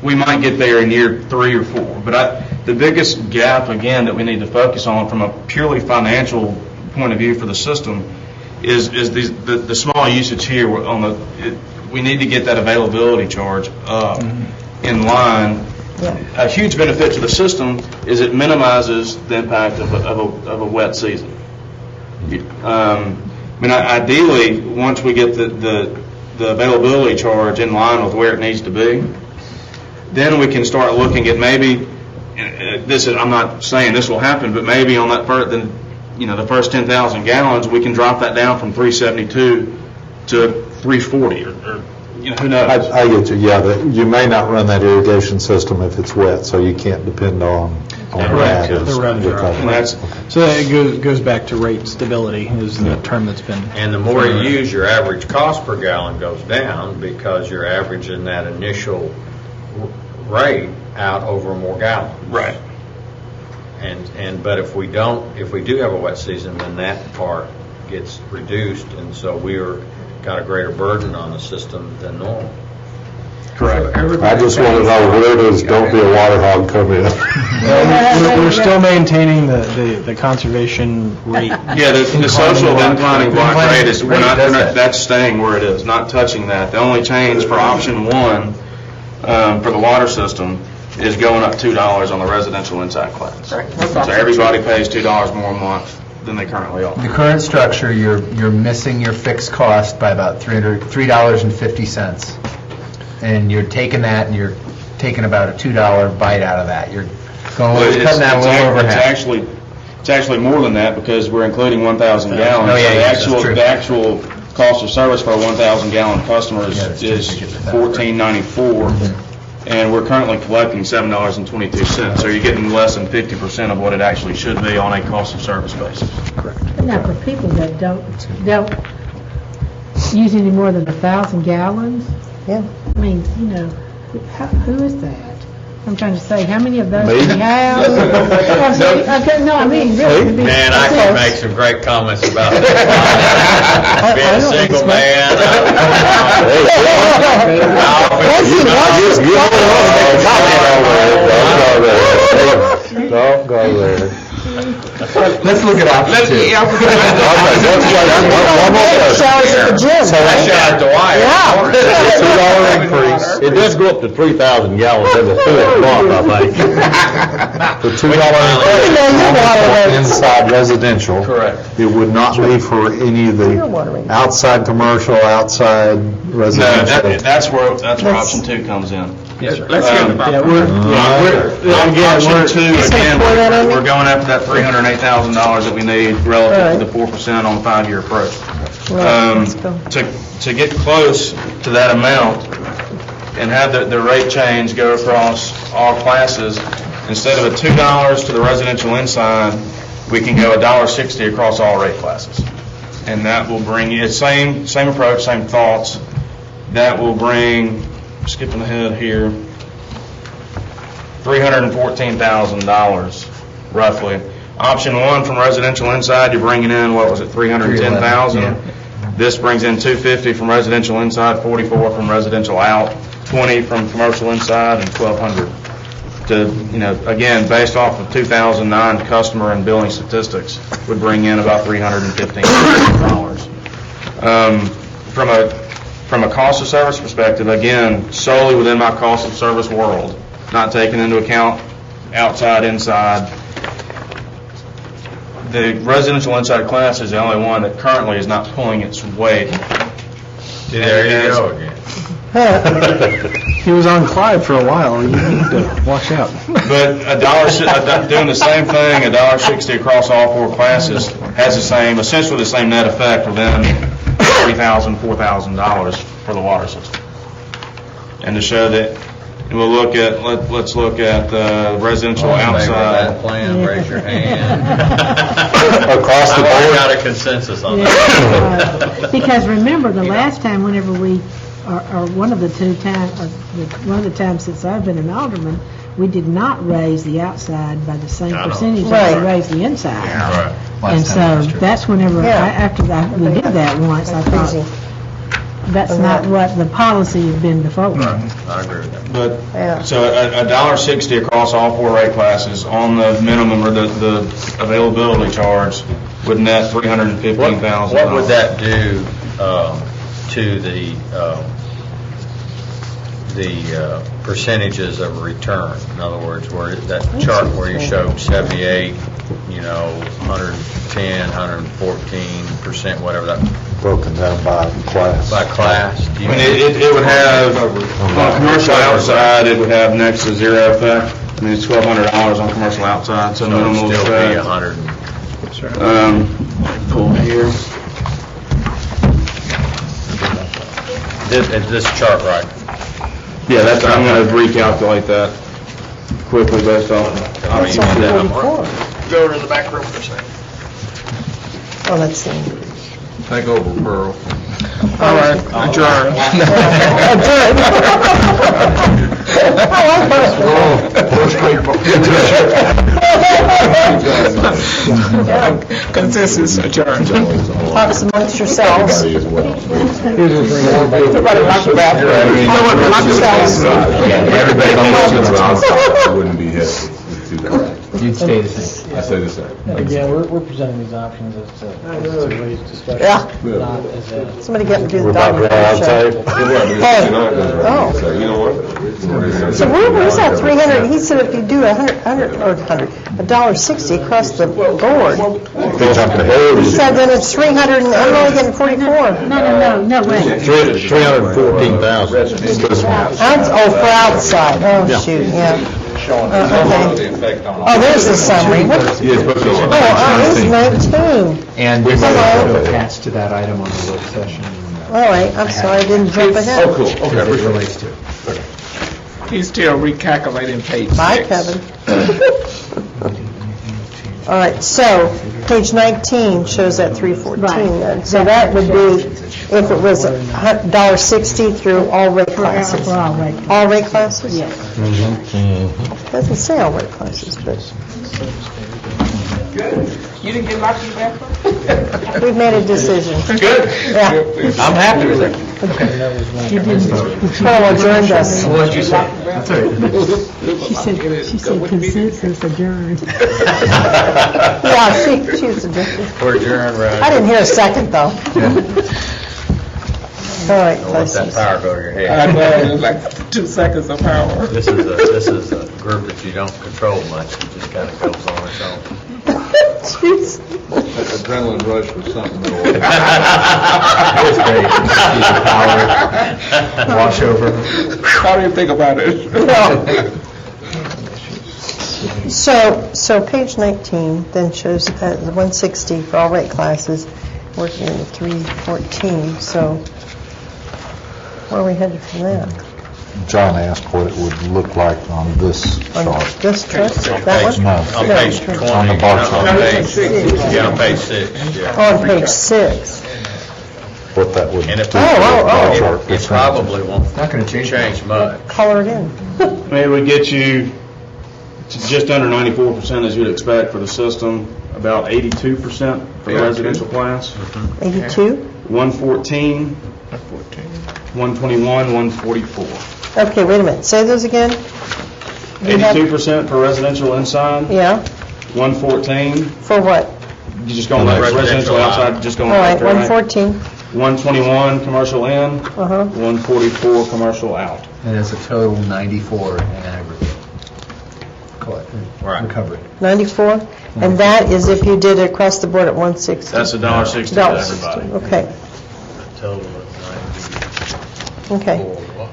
we might get there in year 3 or 4, but the biggest gap, again, that we need to focus on from a purely financial point of view for the system is the small usage here we need to get that availability charge up in line. Yeah. A huge benefit to the system is it minimizes the impact of a wet season. I mean, ideally, once we get the availability charge in line with where it needs to be, then we can start looking at maybe, I'm not saying this will happen, but maybe on that the first 10,000 gallons, we can drop that down from 372 to 340, or who knows? I get you, yeah, you may not run that irrigation system if it's wet, so you can't depend on that. as The runs your are cover. And that's, So it goes back to rate stability is the term that's been. And the more you use, your average cost per gallon goes down because you're averaging that initial rate out over more gallons. Right. But if we do have a wet season, then that part gets reduced, and so got a greater burden on the system than normal. Correct. I just want to know where does "don't be a water hog" come in? We're still maintaining the conservation rate. Yeah, the social inclining block rate is, that's staying where it is, not touching that. The only change for option one, for the water system, is going up $2 on the residential inside class. So everybody pays $2 more a month than they currently are. The current structure, you're missing your fixed cost by about $3.50. And you're taking that and you're taking about a $2 bite out of that. You're cutting that a little over half. It's actually more than that because we're including 1,000 gallons. Oh, yeah, that's So true. the actual cost of service for a 1,000 gallon customer is $14.94, and we're currently collecting $7.22. So you're getting less than 50% of what it actually should be on a cost of service basis. But now for people that don't use any more than 1,000 gallons, Yeah. I mean, who is that? I'm trying to say, how many of those do we have? No, I mean, really. Man, I could make some great comments about that. Being a single man. Don't go there. Let's look at option two. Showers at the gym, I right? showered the wife. $2 increase. It does go up to 3,000 gallons every 4 months, I think. The $2 inside residential. Correct. It would not be for any of the outside commercial, outside No, residential. that's where option two comes in. Let's hear about that. Option two, again, we're going after that $308,000 that we need relative to the 4% on 5-year approach. To get close to that amount and have the rate change go across all classes, instead of a $2 to the residential inside, we can go $1.60 across all rate classes. And that will bring you, same approach, same thoughts. That will bring, skipping ahead here, $314,000 roughly. Option one from residential inside, you're bringing in, what was it, $310,000? This brings in $250 from residential inside, $44 from residential out, $20 from commercial inside, and $1,200. Again, based off of 2009 customer and billing statistics, would bring in about $315,000. From a cost of service perspective, again, solely within my cost of service world, not taking into account outside, inside, the residential inside class is the only one that currently is not pulling its weight. There you go again. He was on Clyde for a while. You need to watch out. But doing the same thing, $1.60 across all 4 classes has essentially the same net effect within $3,000, $4,000 for the water system. And to show that, let's look at the residential outside. That plan, raise your hand. Across the I've already board. got a consensus on that. Because remember, the last time whenever we, or one of the times since I've been an alderman, we did not raise the outside by the same percentage as Right. we raised the inside. Right. And so that's whenever, Yeah. after we did that once, I thought, Crazy. that's not what the policy has been before. I agree with that. But, Yeah. so $1.60 across all 4 rate classes on the minimum or the availability charge would net $315,000. What would that do to the percentages of return? In other words, where that chart where you showed 78, 110, 114%, whatever that, Broken down by class. by class. Do you- It would have, on commercial outside, it would have next to zero effect. It's $1,200 on commercial outside, so So it'd minimal still be effect. 100. Pull here. This chart, right? Yeah, I'm going to recalculate that quickly based off. Oh, you want that number? Go to the back room for a second. Oh, let's see. Take over, Pearl. All right, adjourn. Consensus, adjourn. Talks amongst yourselves. Everybody lock the bathroom. You know what, lock yourselves. Everybody I wouldn't be happy with 2,000. You'd stay the same. I say the same. Again, we're presenting these options as to raise discussion, Yeah. not as a... Somebody get and do We're the about to dog run out of show. tape. Hey. Oh. So, you know what? So where's that 300? He said if you do $1.60 across the board. They jumped ahead. He said then it's 300 and I'm only getting 44. No, wait. 314,000. Oh, for outside. Oh, shoot, yeah. Okay. Oh, there's the summary. What? Oh, it's 19. And we Hello. attached to that item on the work session. All right, I'm sorry, I didn't jump ahead. Oh, cool. Okay. As it relates to it. He's still recalculating page 6. Bye, Kevin. All right, so page 19 shows that 314 then. So that would be if it was $1.60 through all rate classes. For all rate. All rate classes? Yes. Doesn't say all rate classes, but You didn't get locked in the bathroom? we've made a decision. Good. Yeah. I'm happy with it. You didn't. Carl adjourned us. What'd you say? That's all right. She said consensus adjourned. Yeah, she was adjourned. We're adjourned, right? I didn't hear a second, though. All right, Don't let that places. power go to your I head. know, it was like 2 seconds of power. This is a group that you don't control much. It just kind of goes on its own. Jeez. That adrenaline rush was something else. It's great. Use the power, wash over. I didn't even think about it. No. So page 19 then shows the 160 for all rate classes, working in the 314. So where are we headed from that? John asked what it would look like on this On chart. this chart? That one? No. On page 20. On the bar chart. On page, yeah, on page 6, yeah. Oh, on page 6. What that would do And to if- the Oh, oh, bar oh. chart. It probably won't Not going to change much. Color it in. It would get you to just under 94% as you'd expect for the system, about 82% for the residential class. 82? 114, 121, 144. Okay, wait a minute. Say those again. You have- 82% for residential inside, Yeah, 114, for what? you just go on the residential outside, just go on All right, left or right. 114. 121 commercial in, Uh-huh. 144 commercial out. And it's a total 94 in aggregate. Right. Recovery. 94? And that is if you did it across the board at 160? That's $1.60 to everybody. Okay, Total of okay. 94.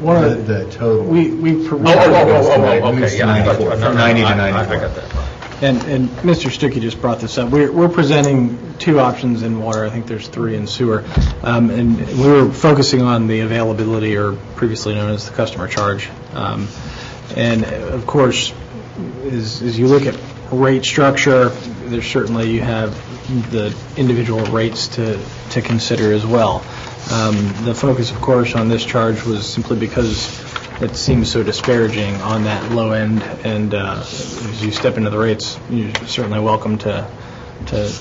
One of the, The total. we, Oh, okay, yeah. I thought- From no, 90 to I 94. got that wrong. and Mr. Stuckey just brought this up. We're presenting 2 options in water. I think there's 3 in sewer. And we were focusing on the availability, or previously known as the customer charge. And of course, as you look at rate structure, there's certainly, you have the individual rates to consider as well. The focus, of course, on this charge was simply because it seems so disparaging on that low end, and as you step into the rates, you're certainly welcome to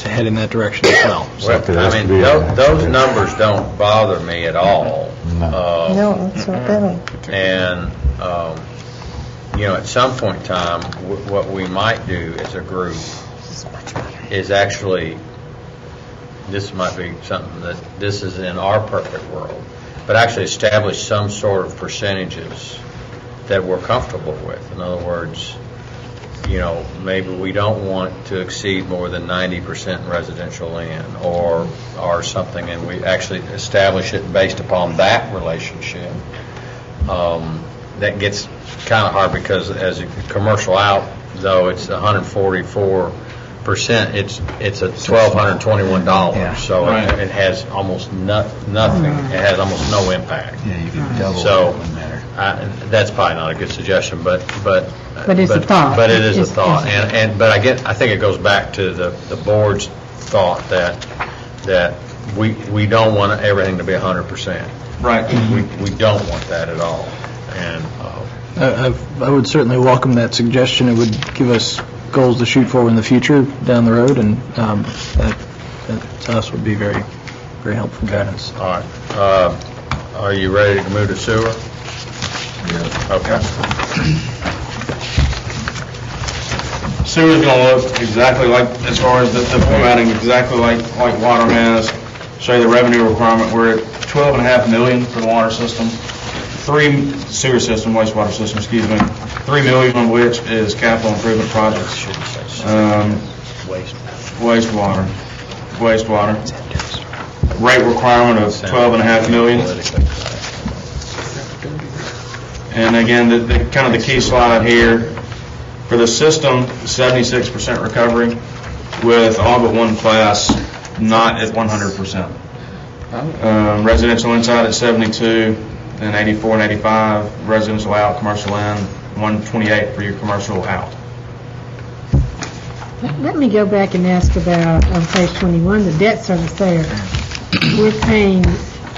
head in that direction as well. Well, It has I to mean, be those numbers don't bother me at all. No, that's not bad. And, at some point in time, what we might do as a group is actually, this might be something that, this is in our perfect world, but actually establish some sort of percentages that we're comfortable with. In other words, maybe we don't want to exceed more than 90% residential in, or something, and we actually establish it based upon that relationship. That gets kind of hard because as a commercial out, though it's 144%, it's $1,221. Yeah. So it has almost nothing. It has almost no impact. Yeah, you can double it, So it wouldn't matter. that's probably not a good suggestion, but it's a thought. But it is a It's- thought, but I think it goes back to the board's thought that we don't want everything to be 100%. Right. We don't want that at all. And I would certainly welcome that suggestion. It would give us goals to shoot for in the future down the road, and that to us would be very, very helpful guidance. all right. Are you ready to move to sewer? Yeah. Okay. Sewer's gonna look exactly like, as far as the formatting, exactly like water has. Show you the revenue requirement. We're at 12.5 million for the water system. Sewer system, wastewater system, excuse me. 3 million of which is capital improvement projects. Wastewater. Rate requirement of 12.5 million. And again, the kind of the key slide here, for the system, 76% recovery, with all but one class not at 100%. Residential inside at 72, and 84 and 85, residential out, commercial in, 128 for your commercial out. Let me go back and ask about, on page 21, the debt service there. We're paying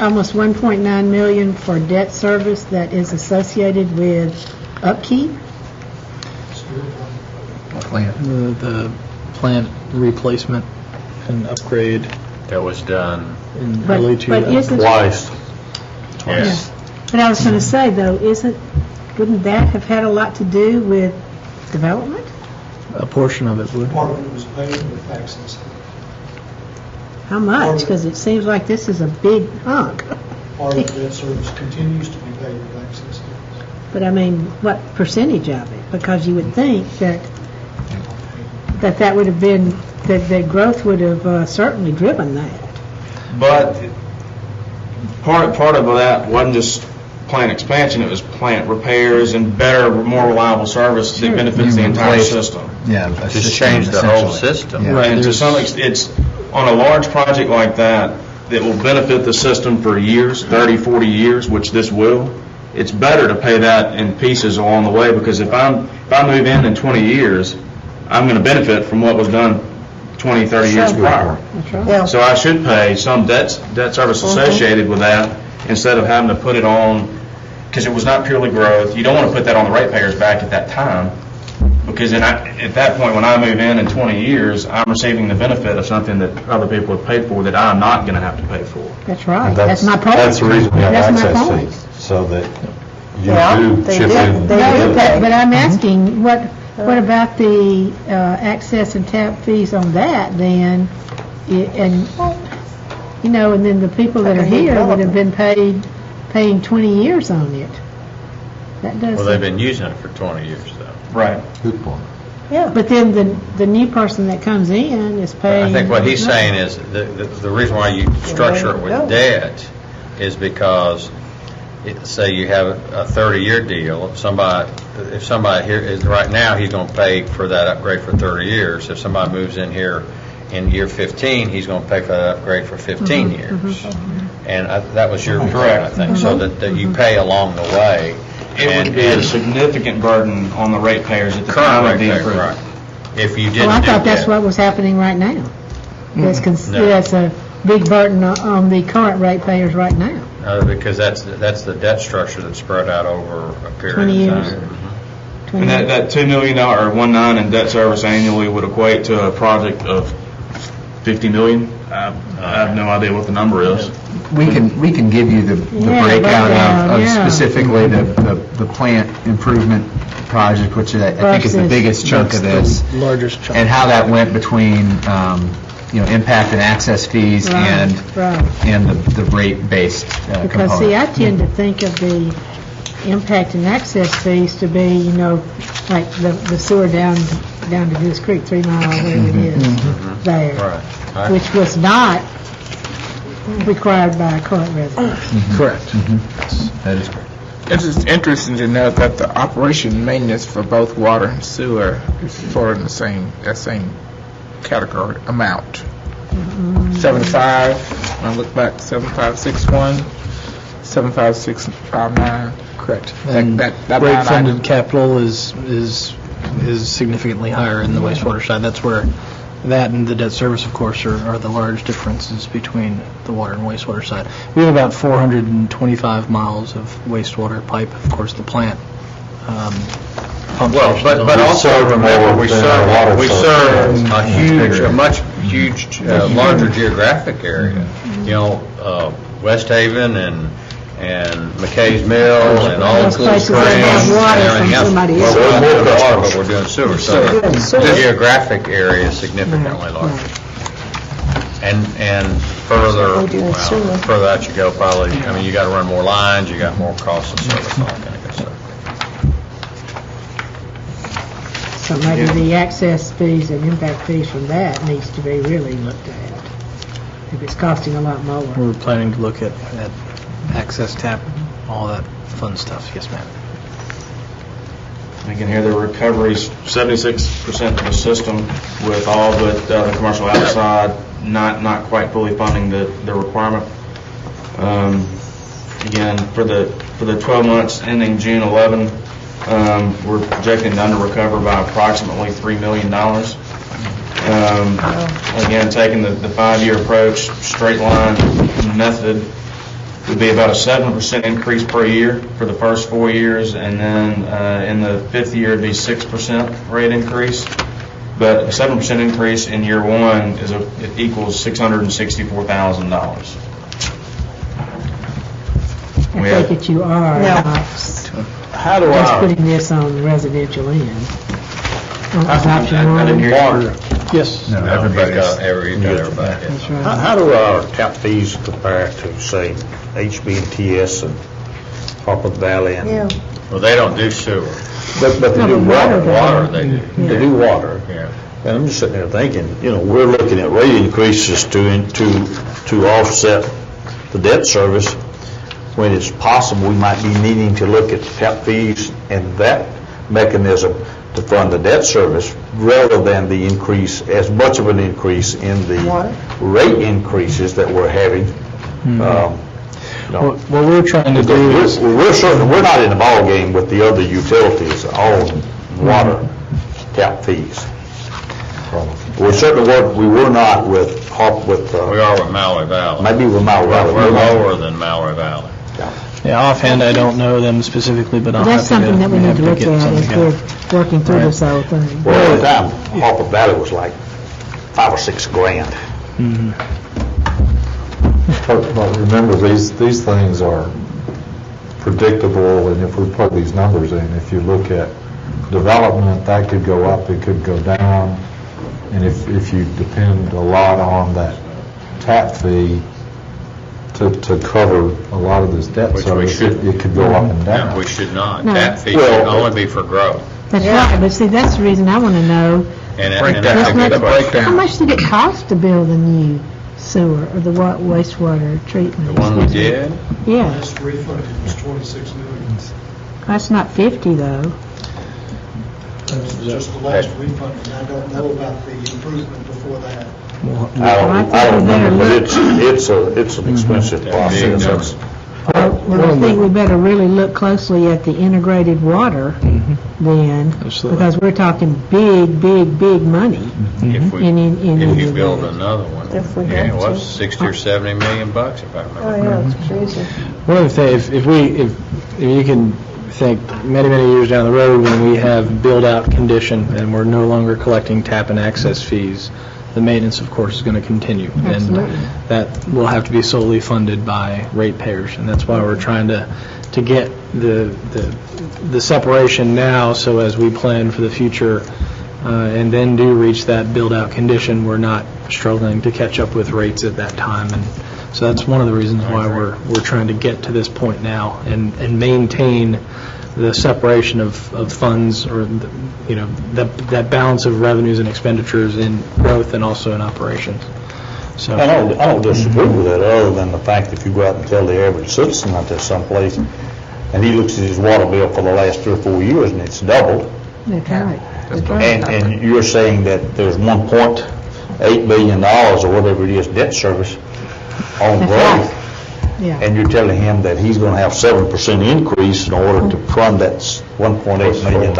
almost 1.9 million for debt service that is associated with upkeep. The plant replacement and upgrade That was done in But- early but 2000. isn't- twice. Yes. But I was going to say, though, wouldn't that have had a lot to do with development? A portion of it would. Part of it was paid with taxes. How much? Because it seems like this is a big hunk. Part of the debt service continues to be paid with taxes. But I mean, what percentage of it? Because you would think that would have been, that growth would have certainly driven that. But part of that wasn't just plant expansion, it was plant repairs and better, more reliable service that benefits the entire system. Yeah. Just change the whole system. Yeah. And to some extent, it's, on a large project like that will benefit the system for years, 30, 40 years, which this will, it's better to pay that in pieces along the way, because if I move in 20 years, I'm going to benefit from what was done 20, 30 years prior. Yeah. So I should pay some debt service associated with that, instead of having to put it on, because it was not purely growth. You don't want to put that on the ratepayers back at that time, because then at that point, when I move in 20 years, I'm receiving the benefit of something that other people have paid for that I'm not going to have to pay for. That's right. That's my point. That's the reason we have That's my access point. fees, so that Yeah, you do they chip do. in. They No, do. but I'm asking, what about the access and tap fees on that then? And, and then the people that are here would have been paying 20 years on it. That doesn't. Well, they've been using it for 20 years, though. Right. Good point. Yeah. But then the new person that comes in is paying. I think what he's saying is, the reason why you structure it with debt is because, say you have a 30-year deal, if somebody here is, right now, he's going to pay for that upgrade for 30 years. If somebody moves in here in year 15, he's going to pay for that upgrade for 15 years. And that was your correct, I think, so that you pay along the way. It would be a significant burden on the ratepayers at the time of the improvement. If you didn't Well, I do thought that's that. what was happening right now. No. That's a big burden on the current ratepayers right now. Because that's the debt structure that's spread out over a period 20 of years. time. And that $2 million or 1.9 in debt service annually would equate to a project of $50 million. I have no idea what the number is. We can give you the breakout of specifically the plant improvement project, which I think is the biggest chunk of this, The largest chunk. and how that went between, impact and access fees and the rate-based component. Because, see, I tend to think of the impact and access fees to be, like the sewer down to Goose Creek, 3 Mile, wherever it is, there, Right. which was not required by current residents. Correct. That is correct. It's just interesting to note that the operation and maintenance for both water and sewer is for that same category amount. 75, when I look back, 7561, 75659. Correct. That And line item. rate-funded capital is significantly higher in the wastewater side. That's where that and the debt service, of course, are the large differences between the water and wastewater side. We have about 425 miles of wastewater pipe. Of course, the plant pump Well, stations but on- also remember, we serve a huge, larger geographic area. You know, West Haven and McKay's Mill and all Those those places springs that have and water from everything else. somebody Well, else. we're not doing water, but we're doing sewer, so doing sewer. the geographic area is significantly larger. And further, We're doing sewer. well, further out you go, probably, I mean, you got to run more lines, you got more costs of service, all that kind of good stuff. So maybe the access fees and impact fees from that needs to be really looked at, if it's costing a lot more. We're planning to look at access tap, all that fun stuff. Yes, ma'am. Again, here the recovery's 76% of the system with all but the commercial outside, not quite fully funding the requirement. Again, for the 12 months ending June 11, we're projecting to under-recover by approximately $3 million. Again, taking the 5-year approach, straight line method, would be about a 7% increase per year for the first 4 years, and then in the 5th year, it'd be 6% rate increase. But a 7% increase in year 1 it equals $664,000. I take it you are Yeah. not How do just our, putting this on the residential end. On I adoption didn't hear one. you. Yes. He's got everybody. That's right. how do our tap fees compare to, say, HB&TS and Harper Valley and? Yeah. Well, they don't do sewer. But they No, do but water water. does. Water, they do. They do water. Yeah. And I'm just sitting there thinking, we're looking at rate increases to offset the debt service, when it's possible we might be needing to look at tap fees and that mechanism to fund the debt service, rather than the increase, as much of an increase in the Water? rate increases that we're having. What we're trying to do is, We're not in the ballgame with the other utilities on water tap fees. We were not with We are with Mallory Valley. maybe with Mount Valley. We're lower than Mallory Valley. yeah, offhand, I don't know them specifically, but I'll That's have to something that we need to look get at something as together. we're working through this whole thing. Well, at the time, Harper Valley was like $5 or $6 grand. But remember, these things are predictable, and if we put these numbers in, if you look at development, that could go up, it could go down, and if you depend a lot on that tap fee to cover a lot of this debt Which we service, shouldn't. it could go up and No, down. we should not. No. That fee should Well- only be for growth. That's right, but see, that's the reason I want to know, And Breakdown. that's a good The question. breakdown. how much did it cost to build a new sewer or the wastewater treatment? The one we did, Yeah, Last refunded was 26 million. that's not 50 though. That's just the last refund, and I don't know about the improvement before that. I don't remember, but it's an expensive process. numbers. Well, I think we better really look closely at the integrated water then, Absolutely. because we're talking big money. if we, In- in- if you in- build another one. If we Yeah, have it was to. 60 or 70 million bucks, if I Oh, remember. yeah, it's crazy. One of the things, if you can think many years down the road, when we have build-out condition and we're no longer collecting tap and access fees, the maintenance, of course, is going to continue. Absolutely. And that will have to be solely funded by ratepayers, and that's why we're trying to get the separation now, so as we plan for the future, and then do reach that build-out condition, we're not struggling to catch up with rates at that time. And so that's one of the reasons why we're trying to get to this point now and maintain the separation of funds, or that balance of revenues and expenditures in growth and also in operations. So I don't disagree with that, other than the fact that if you go out and tell the average citizen out there someplace, and he looks at his water bill for the last 3 or 4 years, and it's doubled, That's right. That's right. and you're saying that there's $1.8 billion or whatever it is debt service on That's growth, right. Yeah. and you're telling him that he's going to have 7% increase in order to fund that $1.8 million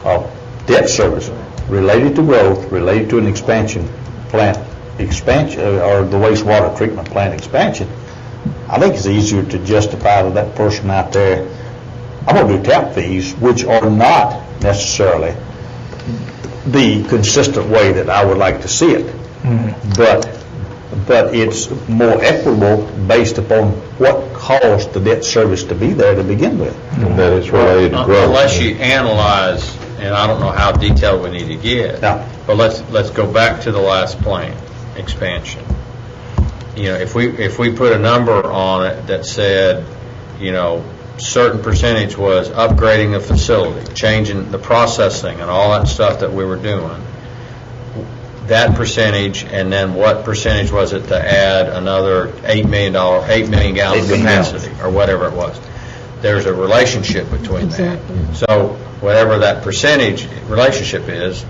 of debt service. related to growth, related to an expansion plant, or the wastewater treatment plant expansion, I think it's easier to justify to that person out there, I'm going to do tap fees, which are not necessarily the consistent way that I would like to see it. But it's more equitable based upon what caused the debt service to be there to begin with. And that is related to growth. Unless you analyze, and I don't know how detailed we need to get, Yeah. but let's go back to the last plant expansion. If we put a number on it that said, certain percentage was upgrading the facility, changing the processing and all that stuff that we were doing, that percentage, and then what percentage was it to add another $8 million gallons capacity, or whatever it was. There's a relationship between that. So whatever that percentage relationship is,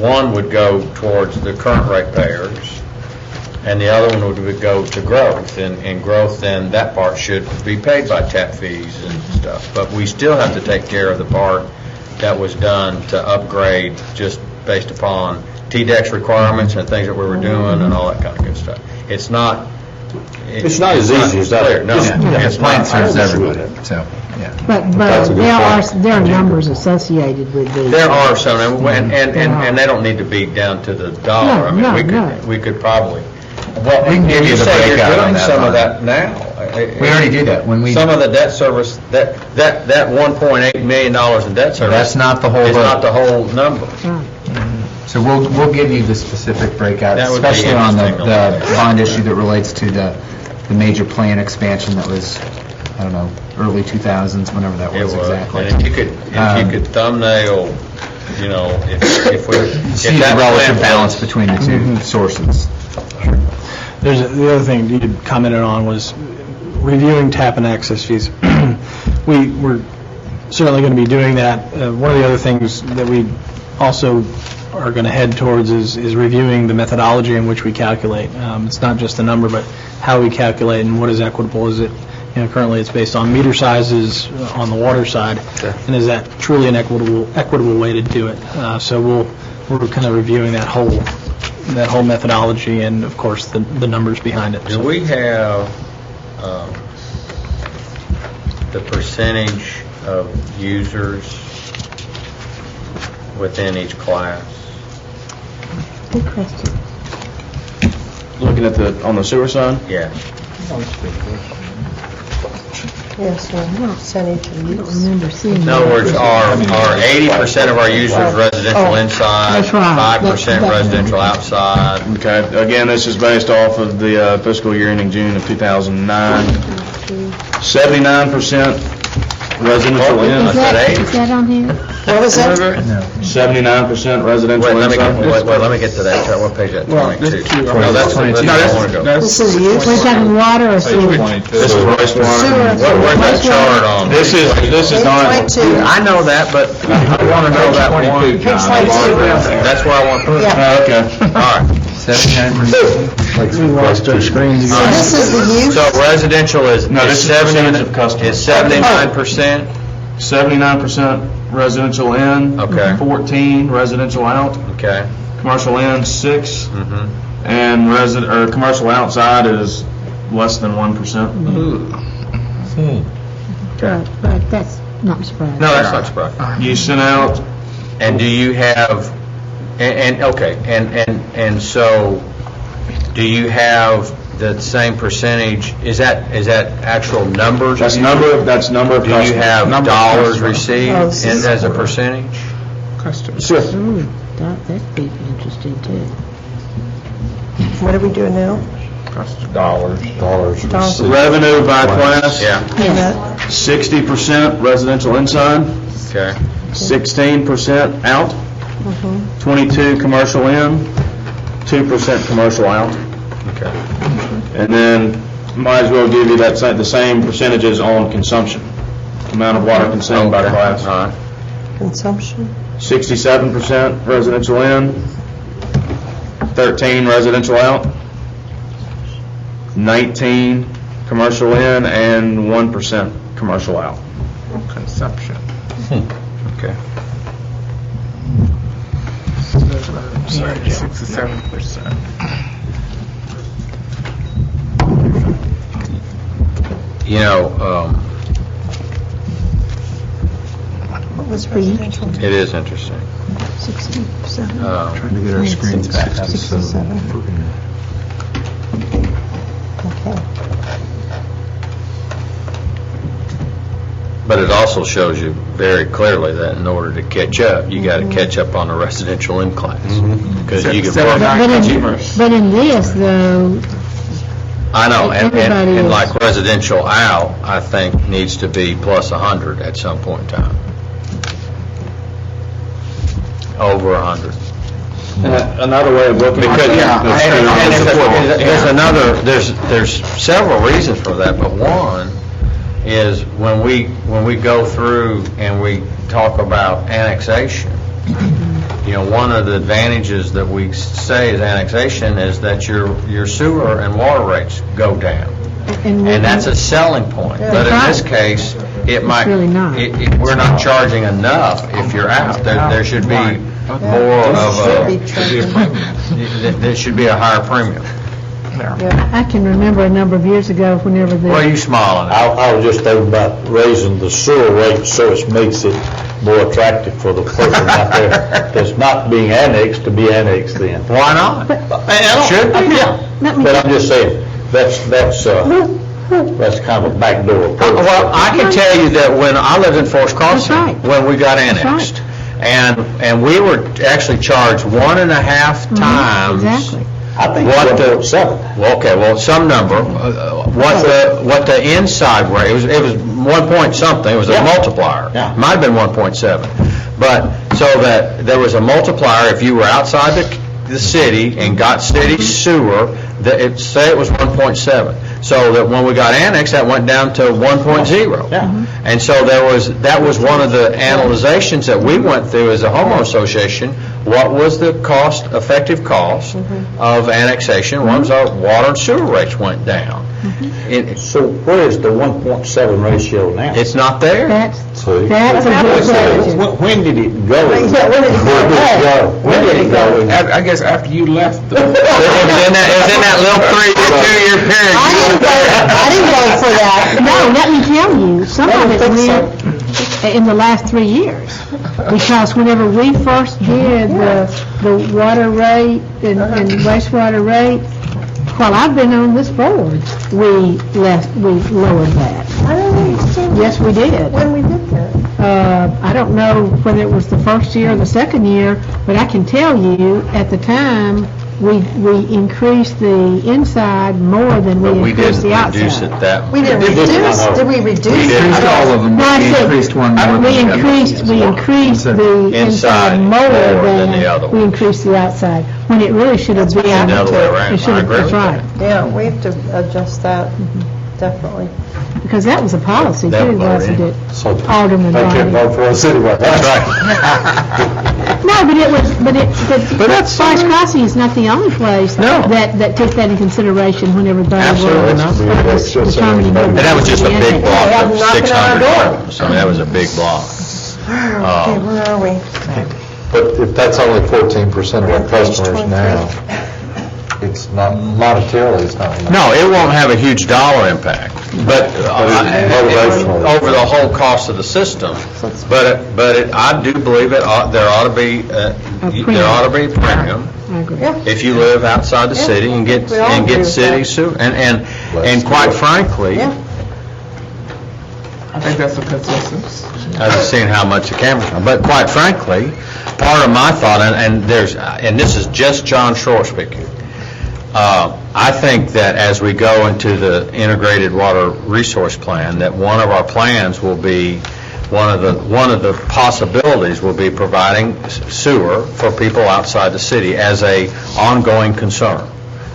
one would go towards the current ratepayers, and the other one would go to growth. And growth, then that part should be paid by tap fees and stuff. But we still have to take care of the part that was done to upgrade just based upon TDEX requirements and things that we were doing and all that kind of good stuff. It's not It's not as easy as that. clear. No, it's Plan not. serves everybody, so, yeah. But That's a good point. there are numbers associated with these. There are some, and they don't need to be down to the dollar. I mean, No. we could probably, well, We can give you the say you're breakout on doing that some line. of that now. We already do that when we, Some of the debt service, that $1.8 million in debt service. that's not the whole Is not vote. the whole number. So we'll give you the specific breakout, That would be especially on the interesting to look at. bond issue that relates to the major plan expansion that was, I don't know, early 2000s, whenever that It was was. exactly. And if you could thumbnail, if we. See the relative balance between the two sources. The other thing you had commented on was reviewing tap and access fees. We're certainly going to be doing that. One of the other things that we also are going to head towards is reviewing the methodology in which we calculate. It's not just the number, but how we calculate and what is equitable. Is it, currently it's based on meter sizes on the water side, and is that truly an equitable way to do it? So we're kind of reviewing that whole methodology and, of course, the numbers behind it. Do we have the percentage of users within each class? Good question. Looking at on the sewer side? Yeah. Yes, sir. Percentage of I don't use. remember seeing. In other words, are 80% of our users residential inside? That's right. 5% That's- residential outside? Okay, again, this is based off of the fiscal year ending June of 2009. 79% residential in, Is that on here? What was that? 79% residential Wait, inside. let me get to that. What page is that? Well, 22. this two- No, that's I want to go. This is use? We're talking water or sewer? This is wastewater. Where's that chart on? This is not, Page 22. I know that, but I want to know that one. Page 22. That's where I want to put it. Yeah. okay. All right. 79%. We lost our screens So again. this is the use? So residential is No, this is percentage of customers. Is 79%? 79% residential in. Okay. 14 residential out. Okay. Commercial in, 6. Mhm. And commercial outside is less than 1%. But that's not surprising. No, that's not surprising. You sent out, And do you have, and so, do you have the same percentage, is that actual numbers? that's number of Do you have Number of dollars customers. received Oh, this is- as a percentage? Customers. Ooh, that'd be interesting too. What are we doing now? Dollars. revenue by class. Yeah, And that, 60% residential inside, okay. 16% out, 22 commercial in, 2% commercial out. Okay. And then, might as well give you the same percentages on consumption, amount of water consumed by class. All right. consumption? 67% residential in, 13 residential out, 19 commercial in, and 1% commercial out. Consumption. Okay. I'm sorry, 67%. You know, What was residential? it is interesting. 67. Trying to get our screens back up. 67. Okay. But it also shows you very clearly that in order to catch up, you got to catch up on the residential in class. Because you can Seven, work. nine But customers. but in this, though, I know, and Everybody is. like residential out, I think needs to be plus 100 at some point in time. Over 100. Another way of looking at Because, it. and there's another, there's several reasons for that, but one is when we go through and we talk about annexation, you know, one of the advantages that we say is annexation is that your sewer and water rates go down. and And that's a selling point. But in this case, it might, really not. we're not charging enough if you're out. There should be more of there should be a higher premium. I can remember a number of years ago, whenever Why are you smiling at? I was just thinking about raising the sewer rate so it makes it more attractive for the person out there that's not being annexed to be annexed then. Why not? Should be, yeah. But I'm just saying, that's kind of a backdoor approach. Well, I can tell you that when I lived in Forest Crossing, right. when we got That's annexed, and we were actually charged 1.5 times. Exactly. I think What the- 1.7. Well, okay, well, some number, what the inside rate, it was 1 point something, it was a Yeah. multiplier. Yeah. Might have been 1.7. But, so that there was a multiplier, if you were outside the city and got city sewer, say it was 1.7. So that when we got annexed, that went down to 1.0. Yeah. And so that was one of the analyzations that we went through as a homeowner association. What was the effective cost of annexation once our water and sewer rates went down? So where is the 1.7 ratio now? It's not there. That's See? a good question. When did it go? Yeah, when did it go? When did it go? I guess after you left the... It was in that little 2-year period. I didn't go for that. No, let me tell you, some I of don't it think went in the last 3 years. Because whenever we first did the water rate and wastewater rate, while I've been on this board, we lowered that. I don't understand. Yes, we did. When we did that. I don't know whether it was the first year or the second year, but I can tell you, at the time, we increased the inside more than we But we increased didn't the outside. reduce it that We much. didn't reduce, did we reduce? We didn't. it? all of them, No, I we said, increased one more we than the other. increased the Inside inside more than the other we one. increased the outside, when it really should have been. The other way around. It should I have, agree that's with right. Yeah, we have to adjust that, definitely. Because that was a policy That too, was wasn't already- it? So Alderman they can't Rodney. vote for us anyway. That's right. No, but that's- Forest Crossing is not the only place No. that took that in consideration whenever they Absolutely were not. determining. And that was just a big block Yeah, of knocking on our 600 door. homes. I mean, that was a big block. Okay, where are we? But if that's only 14% of our customers now, it's not, monetarily, it's not. No, it won't have a huge dollar impact, but motivational. over the whole cost of the system. But I do believe there ought to be a premium I agree. Yeah. if you live outside the city and get We all agree with city that. sewer. And quite frankly, Yeah. I think that's a consensus. I haven't seen how much the cameras are, but quite frankly, part of my thought, and this is just John Shore speaking, I think that as we go into the integrated water resource plan, that one of our plans will be, one of the possibilities will be providing sewer for people outside the city as a ongoing concern,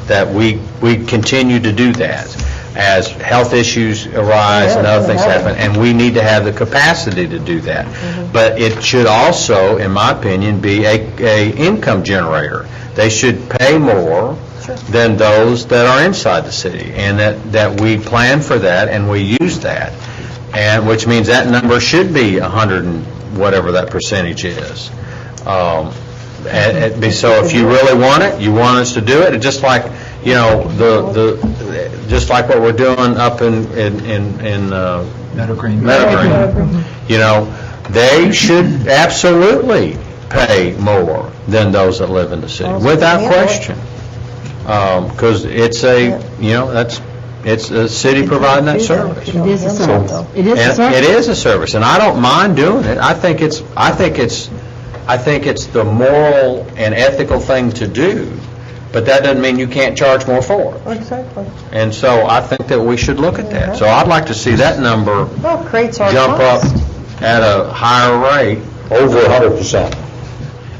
that we continue to do that as health issues arise and other things happen, and we need to have the capacity to do that. But it should also, in my opinion, be a income generator. They should pay more than those that are inside the city, and that we plan for that and we use that, and which means that number should be 100 and whatever that percentage is. So if you really want it, you want us to do it, just like, you know, just like what we're doing up in Meadow Green. you know, they should absolutely pay more than those that live in the city, without question. Because it's you know, it's a city providing that service. It is a service. It is a And service. it is a service, and I don't mind doing it. I think it's the moral and ethical thing to do, but that doesn't mean you can't charge more for it. Exactly. And so I think that we should look at that. So I'd like to see that number Well, it creates our jump up cost. at a higher rate, Over 100%.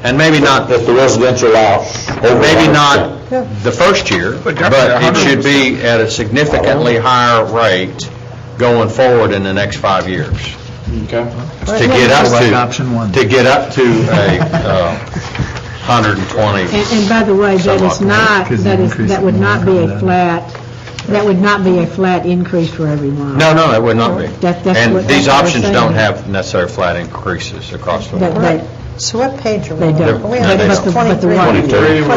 and maybe not, If the residential house, over 100%. maybe not the first year, but it should be at a significantly higher rate going forward in the next 5 years. Okay. To get up Like option one. to get up to a 120. And by the way, that is not, that would not be a flat, that would not be a flat increase for everyone. No, that would not be. That's And what- these that's what I'm options saying. don't have necessarily flat increases across the That- board. that- So what page are we They on? don't. We No, have they this don't. 23. 23. Twenty-four.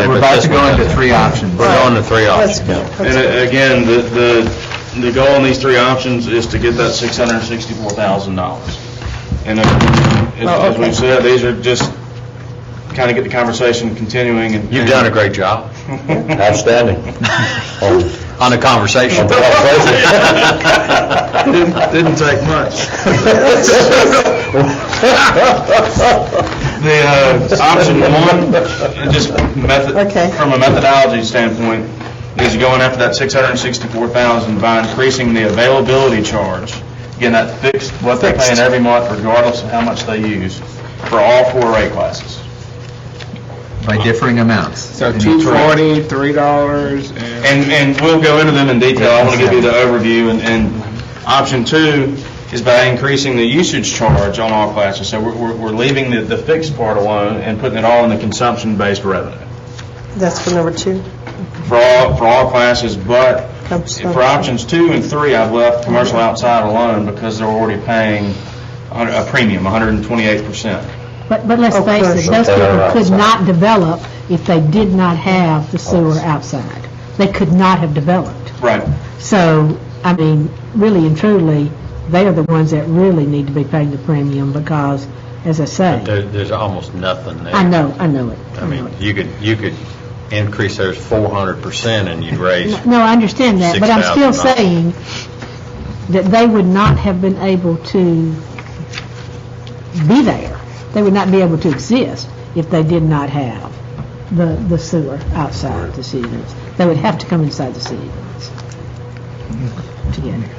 We're about to go into 3 options. We're going to 3 Let's options. go. And again, the goal in these 3 options is to get that $664,000. And as we've said, these are just kind of get the conversation continuing. And You've done a great job Outstanding. on the conversation. Didn't take much. The option one, just Okay. from a methodology standpoint, is going after that $664,000 by increasing the availability charge. Again, that fixed, what they're paying every month regardless of how much they use, for all 4 rate classes. By differing amounts. So $2.40, $3, And we'll go into them in detail. I want to give you the overview. And option 2 is by increasing the usage charge on all classes. So we're leaving the fixed part alone and putting it all in the consumption-based revenue That's for number 2. for all classes. But Consumption. for options 2 and 3, I've left commercial outside alone because they're already paying a premium, 128%. But let's Oh, face it, those commercial. people could not develop if they did not have the sewer outside. They could not have developed. Right. So, I mean, really and truly, they are the ones that really need to be paying the premium because, as I say, There's almost nothing there. I know it. I I know mean, it. you could increase theirs 400% and you'd raise, No, I understand that, but I'm still $6,000. saying that they would not have been able to be there. They would not be able to exist if they did not have the sewer outside the city limits. They would have to come inside the city limits to get it.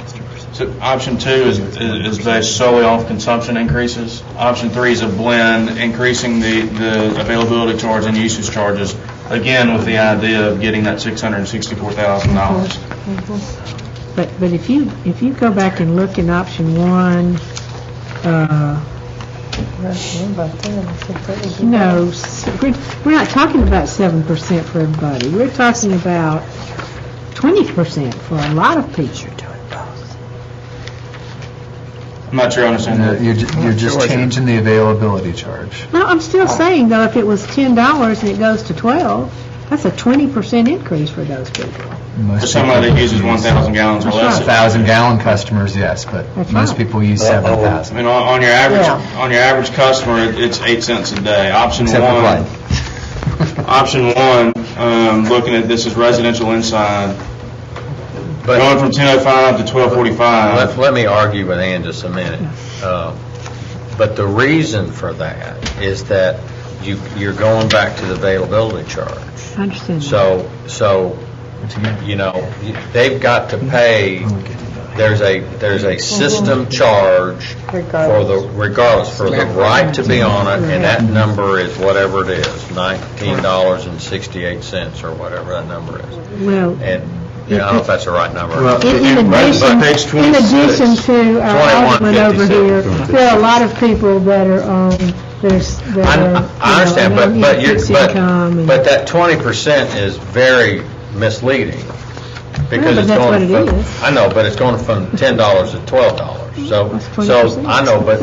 So option 2 is based solely off consumption increases. Option 3 is a blend, increasing the availability charge and usage charges, again, with the idea of getting that $664,000. But if you go back and look in option 1, you know, we're not talking about 7% for everybody. We're talking about 20% for a lot of people. I'm not sure I understand that. You're just changing the availability charge. No, I'm still saying, though, if it was $10 and it goes to 12, that's a 20% increase for those people. For somebody that uses 1,000 gallons or less. 1,000-gallon customers, yes, but That's most right. people use I 7,000. mean, on your average customer, it's 8 cents a day. Option Except for 1, flood. option 1, looking at this as residential inside, but going from 10:05 to 12:45. let me argue with Ann just a minute. But the reason for that is that you're going back to the availability charge. I understand that. So, you know, they've got to pay, there's a system charge for regardless, for the right to be on it, and that number is whatever it is, $19.68 or whatever that number is. Well, And, you know, I don't know if that's the right number. in page addition to our 21, alderman over 56. here, there are a lot of people that are on, that are, I understand, but fixed income. and- but that 20% is very misleading. Because but it's that's going what it from, is. I know, but it's going from $10 to $12. So That's 20%. I know, but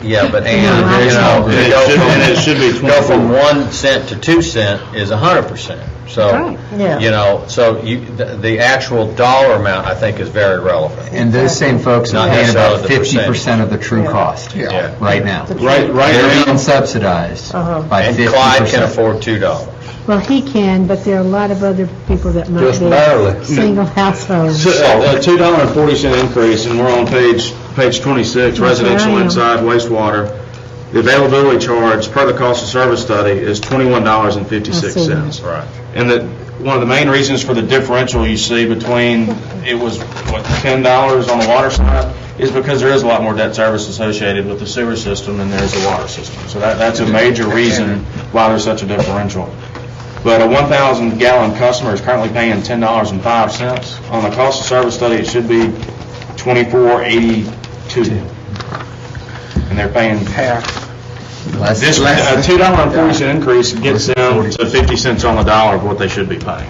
Yeah, but No, and, I you know, And it should- and it should be go from 24. 1 cent to 2 cent is 100%. So, Right. Yeah. you know, so the actual dollar amount, I think, is very relevant. And those same folks are Not paying about necessarily the 50% of the true Yeah. cost Yeah. right now. Right They're now, being subsidized by 50%. And Clyde can afford $2. Well, he can, but there are a lot of other people that might Just be barely. single households. a $2.40 increase, and we're on page 26, residential Right. inside wastewater. The availability charge per the cost of service study is $21.56. Right. And that, one of the main reasons for the differential you see between, it was, what, $10 on the water side, is because there is a lot more debt service associated with the sewer system than there is the water system. So that's a major reason why there's such a differential. But a 1,000 gallon customer is currently paying $10.05. On the cost of service study, it should be $24.82. And they're paying Half. this, a $2.40 increase gets them to 50 cents on the dollar of what they should be paying.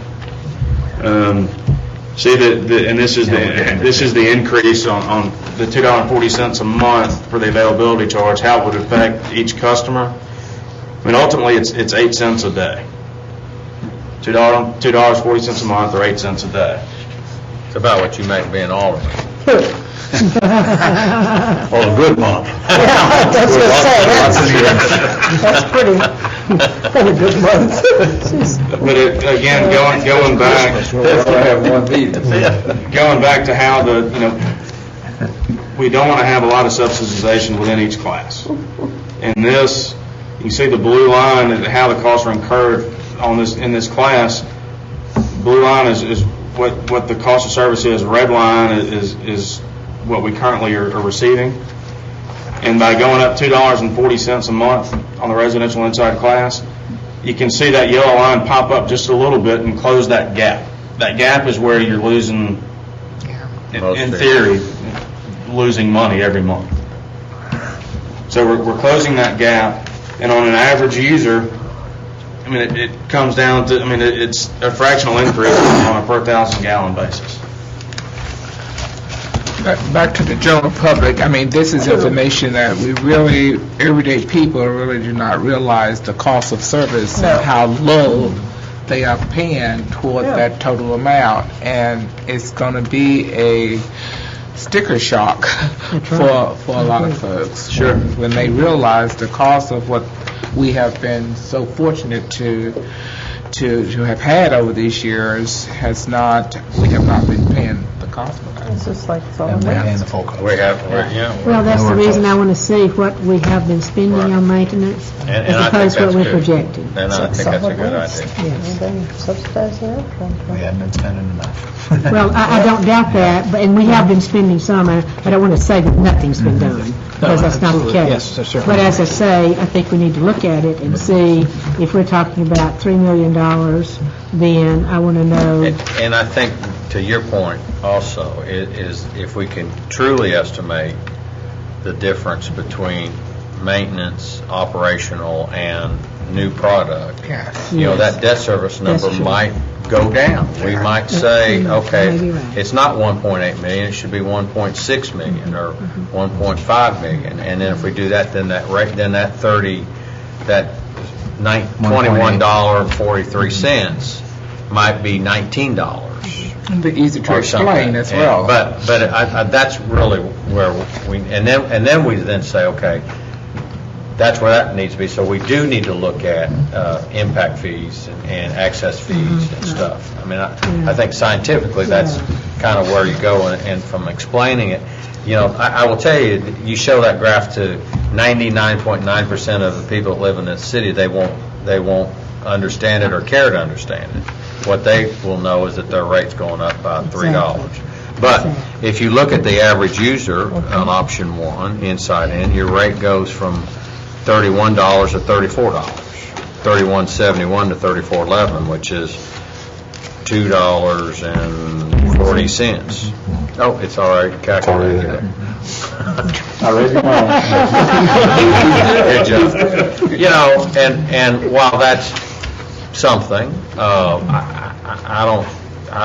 See that, and this is the increase on the $2.40 a month for the availability charge, how it would affect each customer. I mean, ultimately, it's 8 cents a day. $2.40 a month or 8 cents a day. It's about what you make being alderman. On a good month. Yeah, that's what I say, that's pretty good month. But again, going back, going back to how we don't want to have a lot of subsidization within each class. In this, you can see the blue line and how the costs are incurred in this class. Blue line is what the cost of service is. Red line is what we currently are receiving. And by going up $2.40 a month on the residential inside class, you can see that yellow line pop up just a little bit and close that gap. That gap is where you're losing, in theory, losing money every month. So we're closing that gap, and on an average user, I mean, it comes down to, it's a fractional increase on a per 1,000 gallon basis. Back to the general public, this is information that we really, everyday people really do not realize the cost of service No. and how low they are paying toward Yeah. that total amount. And it's going to be a sticker shock for a lot of folks. Sure. When they realize the cost of what we have been so fortunate to have had over these years we have not been paying the cost of that. It's just like it's all And about. the full cost. We have, Well, that's the reason I want to see what we have been spending on maintenance And as I think opposed to what that's we're good. projecting. and I think that's a good idea. We've been subsidizing that one. We haven't been spending enough. Well, I don't doubt that, and we have been spending some. I don't want to say that nothing's been done, because that's not the absolutely. case. Yes, that's certainly- But as I say, I think we need to look at it and see if we're talking about $3 million, then I want to know. And I think, to your point also, is if we can truly estimate the difference between maintenance, operational, and new product, Yes. that debt service number That's true. might go down. We might say, You may okay, be right. it's not 1.8 million, it should be 1.6 million or 1.5 million. And then if we do that, then that $21.43 might be $19. It'd be easy to or explain something. as well. But that's really where and then we say, okay, that's where that needs to be. So we do need to look at impact fees and access fees and stuff. I think scientifically that's kind of where you go, and from explaining it, I will tell you, you show that graph to 99.9% of the people that live in this city, they won't understand it or care to understand it. What they will know is that their rate's going up by $3. But if you look at the average user on option 1, inside in, your rate goes from $31 to $34, $31.71 to $34.11, which is $2.40. Oh, it's all right, calculated. there. Good job. And while that's something, I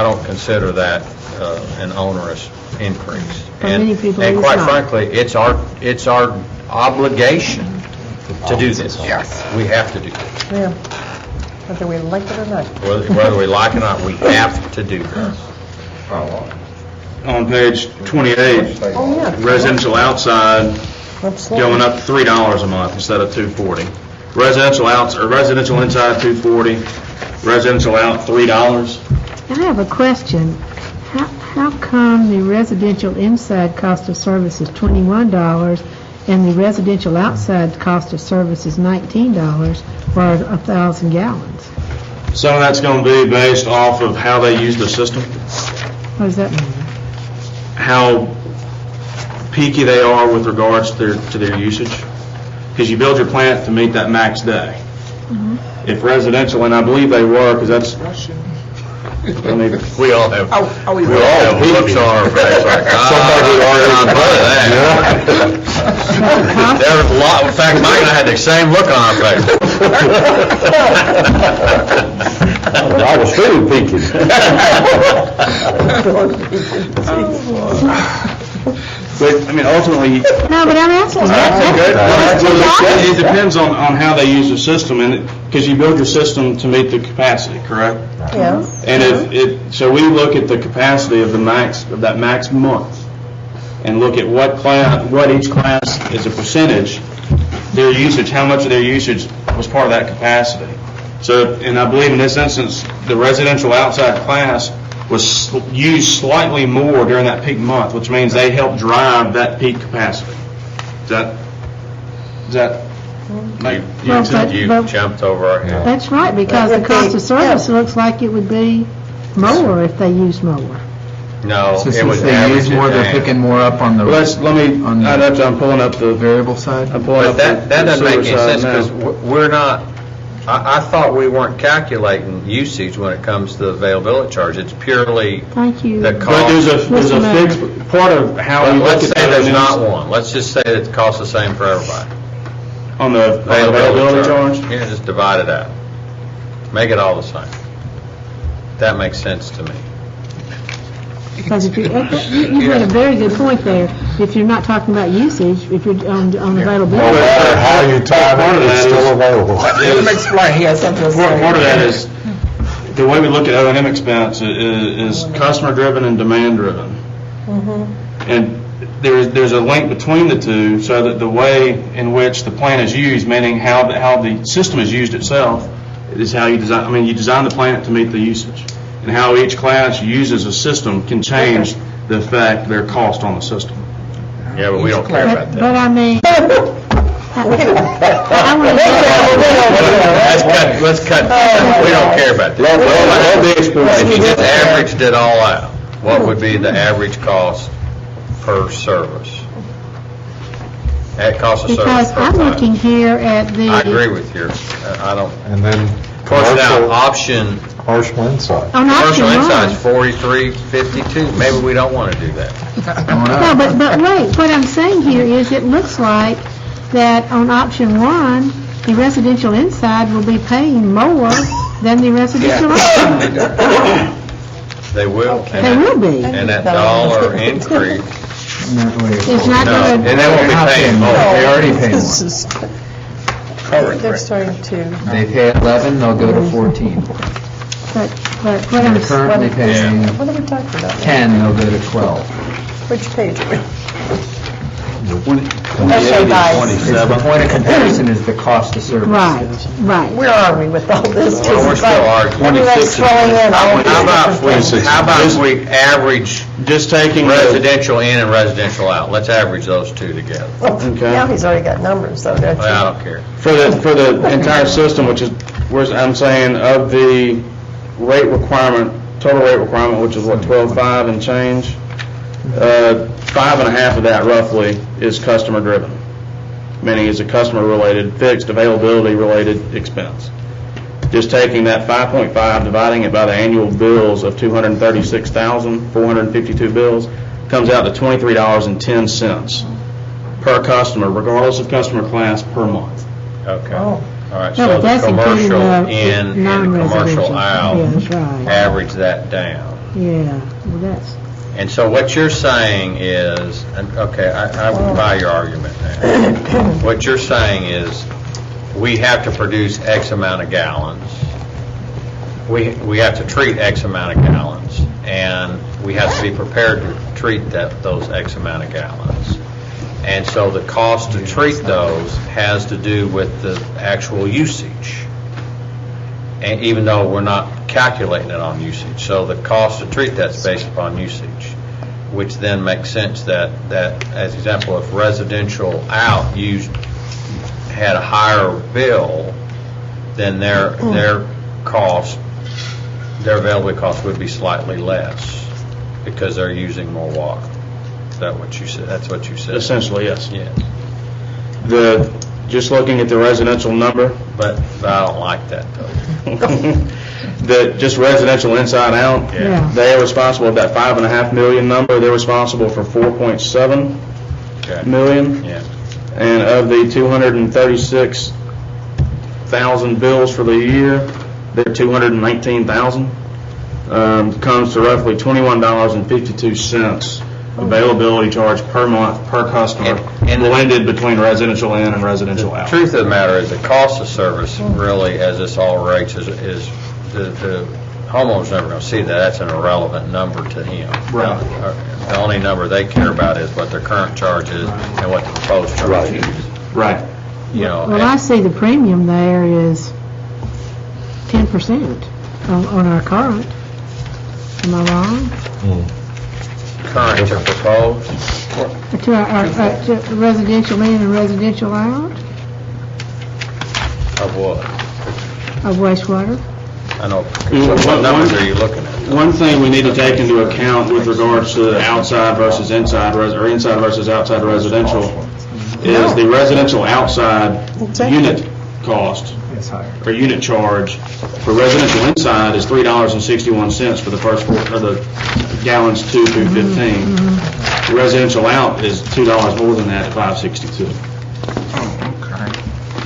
don't consider that an onerous increase. For many people, And it's quite not. frankly, it's our obligation to do this. Yes. We have to do this. Yeah. Whether we like it or not. Whether we like it or not, we have to do this. On page 28, Oh, yeah. residential outside Absolutely. going up $3 a month instead of $240. Residential inside $240, residential out $3. I have a question. How come the residential inside cost of service is $21 and the residential outside cost of service is $19 for 1,000 gallons? Some of that's going to be based off of how they use the system, What does that mean? how peaky they are with regards to their usage. Because you build your plant to meet that max day. If residential, and I believe they were, because that's, We all have, we we all have looks on our face like, somebody already on that. There was a lot, in fact, Mike and I had the same look on our face. I was really peeking. but, I mean, ultimately, No, but I'm asking. it depends on how they use the system, and because you build your system to meet the capacity, correct? Yeah. And so we look at the capacity of that max month, and look at what each class is a percentage, their usage, how much of their usage was part of that capacity. So, and I believe in this instance, the residential outside class was used slightly more during that peak month, which means they helped drive that peak capacity. Does that make Well, sense? You but- jumped over our head. That's right, because the cost of service looks like it would be more if they used more. No, So it was since they average use more, it they're down. picking more up on the I'm pulling up the variable side? I'm pulling But up that the doesn't make any sewer side sense, now. because we're not, I thought we weren't calculating usage when it comes to the availability charge. It's purely Thank you. the But cost. there's a Mr. fixed, part of how Well, we look let's at say that there's is not one. Let's just say that it costs the same for everybody. on the availability charge. Yeah, just divide it out. Make it all the same. That makes sense to me. Because if you made a very good point there. If you're not talking about usage, if you're on No availability. matter how you time Part of it, it's that still is- available. Let him explain, he has something to say. Part of that is, the way we look at O&M expense is customer-driven and demand-driven. And there's a link between the two, so that the way in which the plant is used, meaning how the system is used itself, is how you design, you design the plant to meet the usage. And how each class uses a system can change the effect, their cost on the system. Yeah, but we don't care about that. But I mean, I want to Let's cut. We don't care about that. If you just averaged it all out, what would be the average cost per service? At cost of service because per I'm time. looking here at the. I agree with you. I don't, And then of course, now, option, commercial inside. On option commercial one. inside's 43.52. Maybe we don't want to do that. No, but wait, what I'm saying here is it looks like that on option one, the residential inside will be paying more than the residential outside. They will. They will be. And that dollar increase, It's not no, going and they won't be paying more. They already pay more. This is, they're starting to, They pay 11, they'll go to 14. but what I'm, They're currently paying what are we talking about? 10, they'll go to 12. Which page are we? It's the point of comparison is the cost of service. right, right. Where are we with all this? Well, we're still arguing. Everybody's throwing in all these How about different if we average Just taking residential in and residential out? Let's average those two together. things. Now he's already got numbers, though, don't Well, I you? don't care. for the entire system, which is, where I'm saying of the rate requirement, total rate requirement, which is what, 12.5 and change, 5.5 of that roughly is customer driven, meaning it's a customer related, fixed availability related expense. Just taking that 5.5, dividing it by the annual bills of 236,452 bills, comes out to $23.10 per customer, regardless of customer class, per month. Okay. Oh. All right, No, so but the that's including commercial the in and the non-residential. commercial out, Yeah, that's right. average that down. Yeah, well, that's, And so what you're saying is, and okay, I will buy your argument there. What you're saying is, we have to produce X amount of gallons. We have to treat X amount of gallons, and we have to be prepared to treat those X amount of gallons. And so the cost to treat those has to do with the actual usage, and even though we're not calculating it on usage. So the cost to treat that's based upon usage, which then makes sense that as example, if residential out had a higher bill, then their cost, their availability cost would be slightly less because they're using more water. Is that what you said? That's what you said? Essentially, yes. Yes. Just looking at the residential number, But I don't like that, though. just residential inside out, Yeah. they are responsible, that 5.5 million number, they're responsible for 4.7 Okay. million. Yeah. And of the 236,000 bills for the year, they're 219,000. Comes to roughly $21.52 availability charge per month per customer, And the- blended between residential in and residential out. Truth of the matter is, the cost of service really, as this all rates, is the homeowner's never going to see that. That's an irrelevant number to him. Right. The only number they care about is what their current charge is and what the proposed charge is. Right. You know, Well, I see the premium there is 10% on our current. Am I wrong? current to proposed. To our to residential in and residential out Of what? of wastewater? I know, what numbers are you looking at? One thing we need to take into account with regards to outside versus inside, or inside versus outside residential, is the residential outside unit cost, It's higher. or unit charge, for residential inside is $3.61 for the first or the gallons 2 through 15. The residential out is $2 more than that at $5.62. Oh, okay.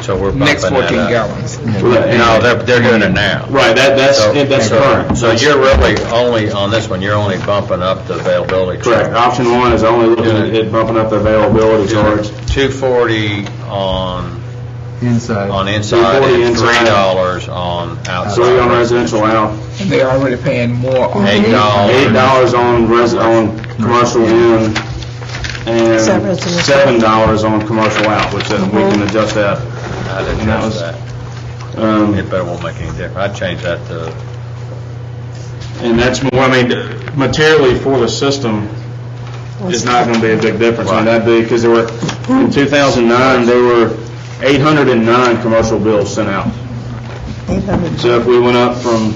So we're bumping Next that 14 up. gallons. No, they're doing it now. Right, that's current. So you're really only, on this one, you're only bumping up the availability charge. Correct. Option one is only looking at it bumping up the availability charge. 240 on Inside. inside and $2.40 inside. $3 on outside. 3 on residential out. And they're already paying more on $8. $8 on commercial in, and $7 on commercial out, which then we can adjust that. I'd And that adjust was- that. It better won't make any difference. I'd change that to, And that's more, materially for the system, is not going to be a big difference. That'd be, because there were, in 2009, there were 809 commercial bills sent out. 800. So if we went up from,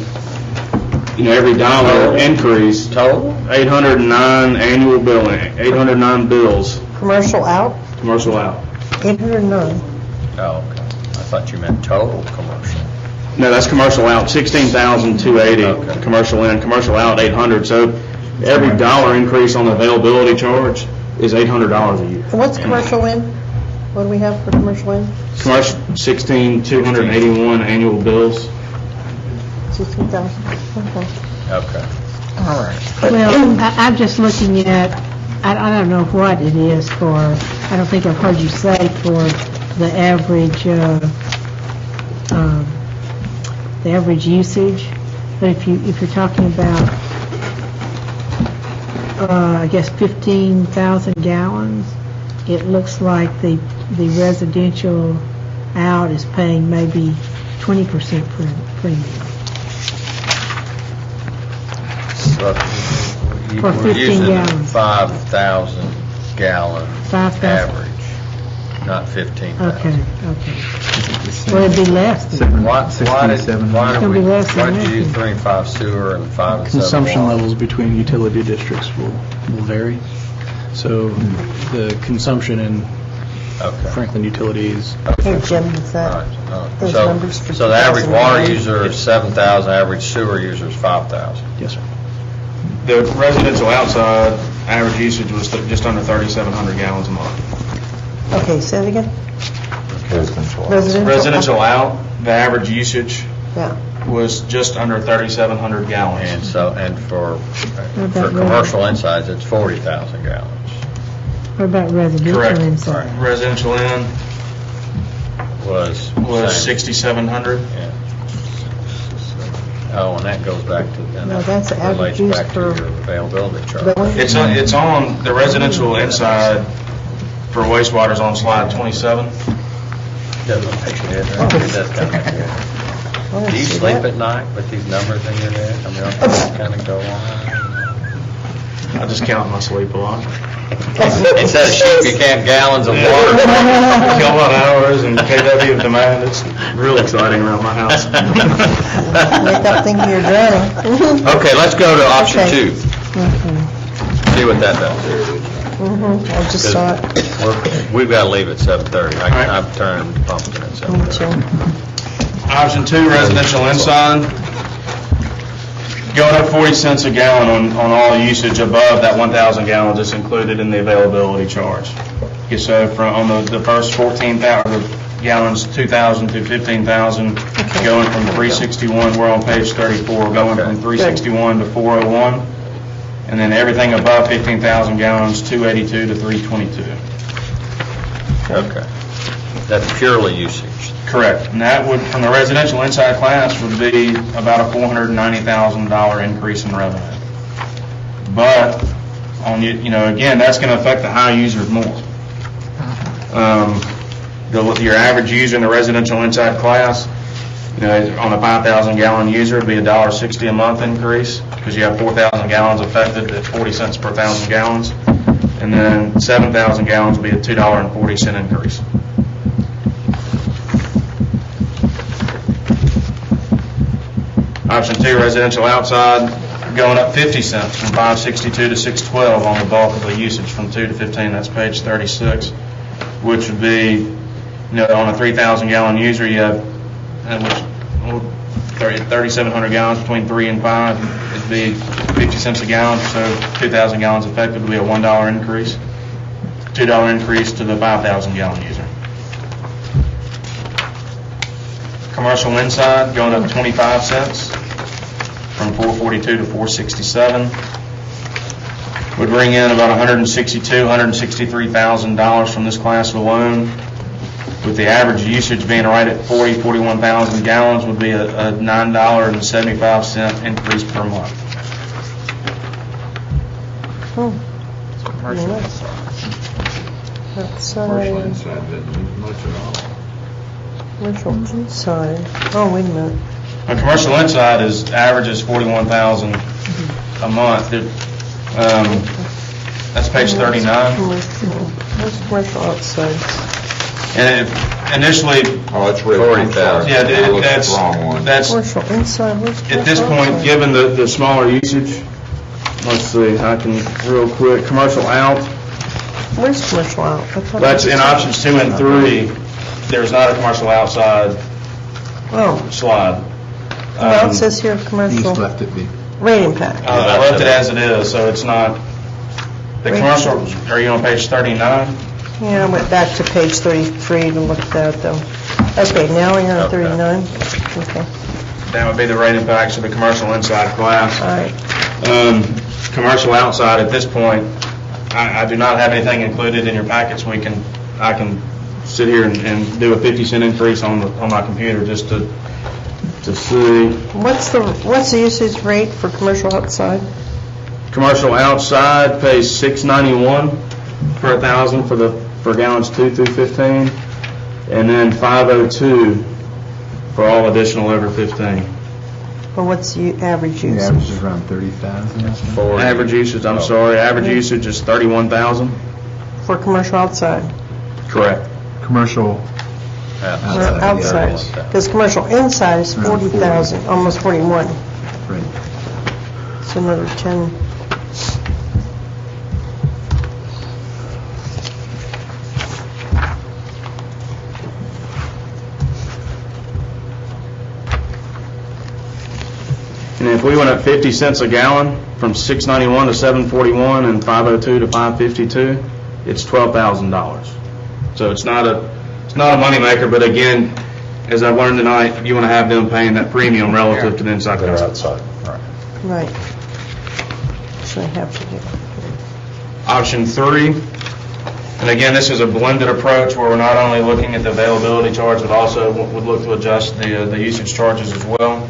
every dollar increase, total? 809 annual billing, 809 bills, Commercial out, commercial out. 809. Oh, okay. I thought you meant total commercial. No, that's commercial out, 16,280. Okay. Commercial in, commercial out, 800. So every dollar increase on the availability charge is $800 a year. And what's commercial in? What do we have for commercial in? Commercial, 16,281 annual bills. 16,000. Okay. Okay. All right. Well, I'm just looking at, I don't know what it is for, I don't think I've heard you say for the average usage, but if you're talking about, I guess 15,000 gallons, it looks like the residential out is paying maybe 20% premium. So For we're 15 using gallons. 5,000 gallon 5,000. average, not 15,000. Okay. Well, it'd be less than Why did It's gonna be less than you do that. 3 and 5 sewer and 5 and 7 Consumption water? levels between utility districts will vary. So the consumption in Okay. Franklin Utilities, Hey, Jim, is that, Right. those So- numbers for So the average water 2009? user is 7,000, average sewer user is 5,000. yes, sir. The residential outside average usage was just under 3,700 gallons a month. Okay, say it again. Residential. Residential? Residential out, the average usage Yeah. was just under 3,700 gallons. And so, and for about commercial insides, it's 40,000 gallons. What about residential Correct. inside? Residential in Was was same. 6,700. Yeah. Oh, and that goes back to, and No, that's the that average relates use back to per your availability chart. building? It's on the residential inside for wastewater's on slide 27. Doesn't make it in there. It does kind of make it in. Do you sleep at night with these numbers in your head? I mean, don't they kind of go on? I just count my sleep a lot. Instead of sheep, you count gallons of water. Kilowatt hours and KW of demand. It's real exciting around my house. Wake up thinking you're drowning. Okay, let's go to option Okay. 2. See what that does. I just saw it. We've got to leave at 7:30. right. I'm turning pumpkin at Me 7:30. too. Option 2, residential inside, going up 40 cents a gallon on all usage above that 1,000 gallons that's included in the availability charge. Okay, so on the first 14,000 gallons, 2,000 to 15,000, going from 361, we're on page 34, going from 361 to 401, and then everything above 15,000 gallons, 282 to 322. Okay. That's purely usage. Correct. And that would, from the residential inside class, would be about a $490,000 increase in revenue. But, again, that's going to affect the high users more. Your average user in the residential inside class, on a 5,000 gallon user, it'd be $1.60 a month increase, because you have 4,000 gallons affected at 40 cents per 1,000 gallons. And then 7,000 gallons would be a $2.40 increase. Option 2, residential outside, going up 50 cents from 562 to 612 on the bulk of the usage from 2 to 15. That's page 36, which would be, on a 3,000 gallon user, you have 3,700 gallons between 3 and 5. It'd be 50 cents a gallon, so 2,000 gallons affected would be a $1 increase, $2 increase to the 5,000 gallon user. Commercial inside going up 25 cents from 442 to 467. Would bring in about $163,000 from this class alone. With the average usage being right at 41,000 gallons, would be a $9.75 increase per month. Commercial inside doesn't move much at all. Commercial inside. Oh, wait a minute. A commercial inside averages 41,000 a month. That's page 39. Where's commercial outside? And initially, Oh, it's red. I'm sorry. Yeah, I looked at that's, the wrong one. that's, Commercial inside, where's commercial at this point, outside? given the smaller usage, let's see, I can, real quick, commercial out, Where's commercial out? I thought that's it in was- options 2 and 3, there's not a commercial outside Oh, slide. well, it says here, commercial it be. rate impact. I left it as it is, so it's not, the Rate commercial, are you on page 39? Yeah, I went back to page 33 to look at that, though. Okay, now you're on 39? Okay, That would be the rate impacts of the commercial inside class. all right. Commercial outside, at this point, I do not have anything included in your packets. I can sit here and do a 50-cent increase on my computer just to see. What's the usage rate for commercial outside? Commercial outside pays $6.91 per 1,000 for gallons 2 through 15, and then $5.02 for all additional over 15. Or what's the average The usage? average is around 30,000. Average usage, I'm sorry, average usage is 31,000. For commercial outside? Correct. Commercial Or outside. outside? Because commercial inside is Around 40. 40,000, almost 41. Right. So another 10. And if we went up 50 cents a gallon from $6.91 to $7.41 and $5.02 to $5.52, it's $12,000. So it's not a moneymaker, but again, as I've learned tonight, you want to have them paying that premium relative to the inside They're customer. outside. Right. So they have to do. Option 3, and again, this is a blended approach where we're not only looking at the availability charge, but also would look to adjust the usage charges as well.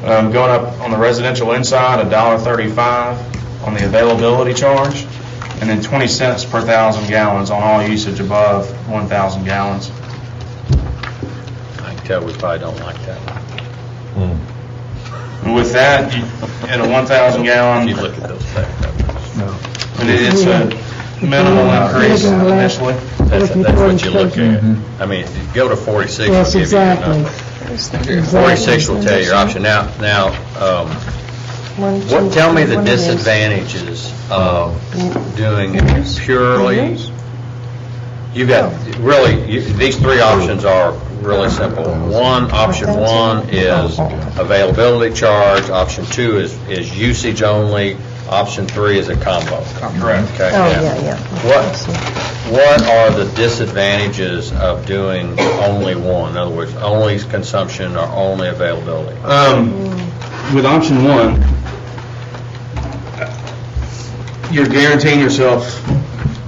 Going up on the residential inside, $1.35 on the availability charge, and then 20 cents per 1,000 gallons on all usage above 1,000 gallons. I can tell we probably don't like that. And with that, at a 1,000 gallon, You look at those back numbers. and it's a minimal increase initially. That's what you look at. I mean, if you go to 46, Yes, will give you your exactly. number. 46 will tell you your option. Now, tell me the disadvantages of doing it purely, you've got, really, these 3 options are really simple. Option one is availability charge, option 2 is usage only, option 3 is a combo. Correct. Okay. Oh, now, yeah. What are the disadvantages of doing only one? In other words, only consumption or only availability? With option 1, you're guaranteeing yourself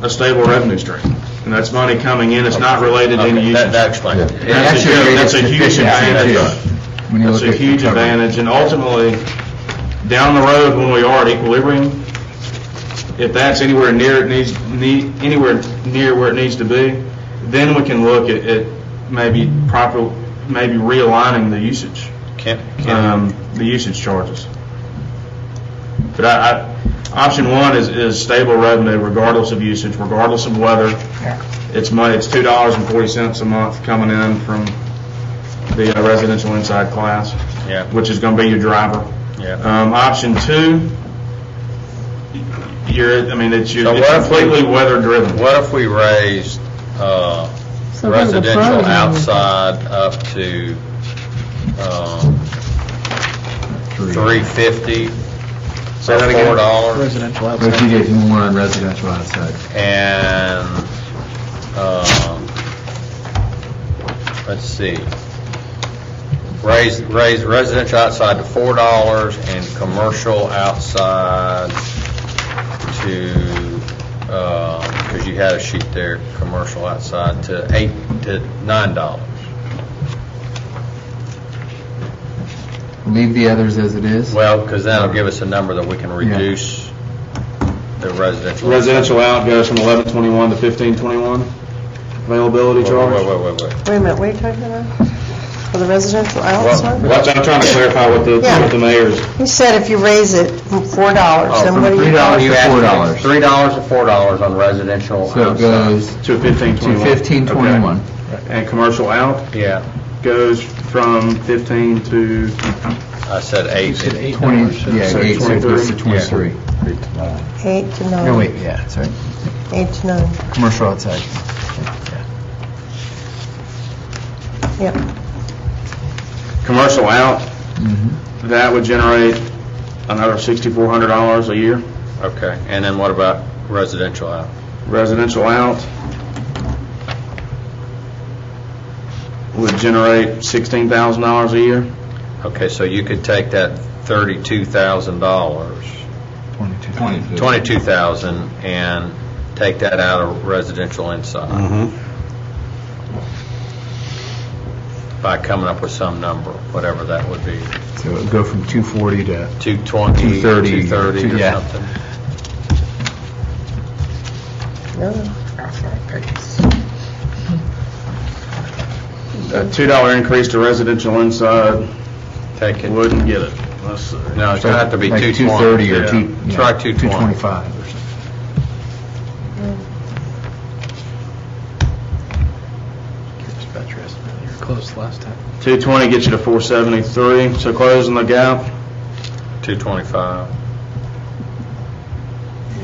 a stable revenue stream, and that's money coming in, it's not related to any Okay, usage. that explains it. That's a huge advantage. That's a huge advantage, and ultimately, down the road, when we are at equilibrium, if that's anywhere near where it needs to be, then we can look at maybe realigning the usage, the usage charges. But option 1 is stable revenue regardless of usage, regardless of weather. It's $2.40 a month coming in from the residential inside class, which is going to be your driver. Option 2, it's completely weather driven. What if we raised residential outside up to $3.50? Say that again? $4. Residential outside. What if you get more on residential outside? And, let's see, raise residential outside to $4 and commercial outside to, because you had a sheet there, commercial outside to $9. Leave the others as it is? Well, because that'll give us a number that we can reduce the residential. Residential out goes from 1121 to 1521 availability charge. Wait. Wait a minute, what are you talking about? For the residential outside? I'm trying to clarify what the mayor's. He said if you raise it from $4, then what do you? $3 to $4. $3 to $4 on residential So it outside. goes To 1521. to 1521. Okay. And commercial out Yeah, goes from 15 to, I said 8. 20, yeah, So 8, so it goes to 23. 23. 8 to 9. No, wait, yeah, that's right. 8 to 9. Commercial outside. Yep. commercial out, that would generate another $6,400 a year. Okay, and then what about residential out? Residential out would generate $16,000 a year. Okay, so you could take that $32,000, 22,000, and take that out of residential inside. By coming up with some number, whatever that would be. So it would go from 240 to 220, 230, 230 or yeah. something. A $2 increase to residential inside Take it. wouldn't get it. Let's see. No, it's going to have to be like 220. 230 or Yeah. Try 220. 225 or something. You were close last time. 220 gets you to 473, so closing the gap. 225.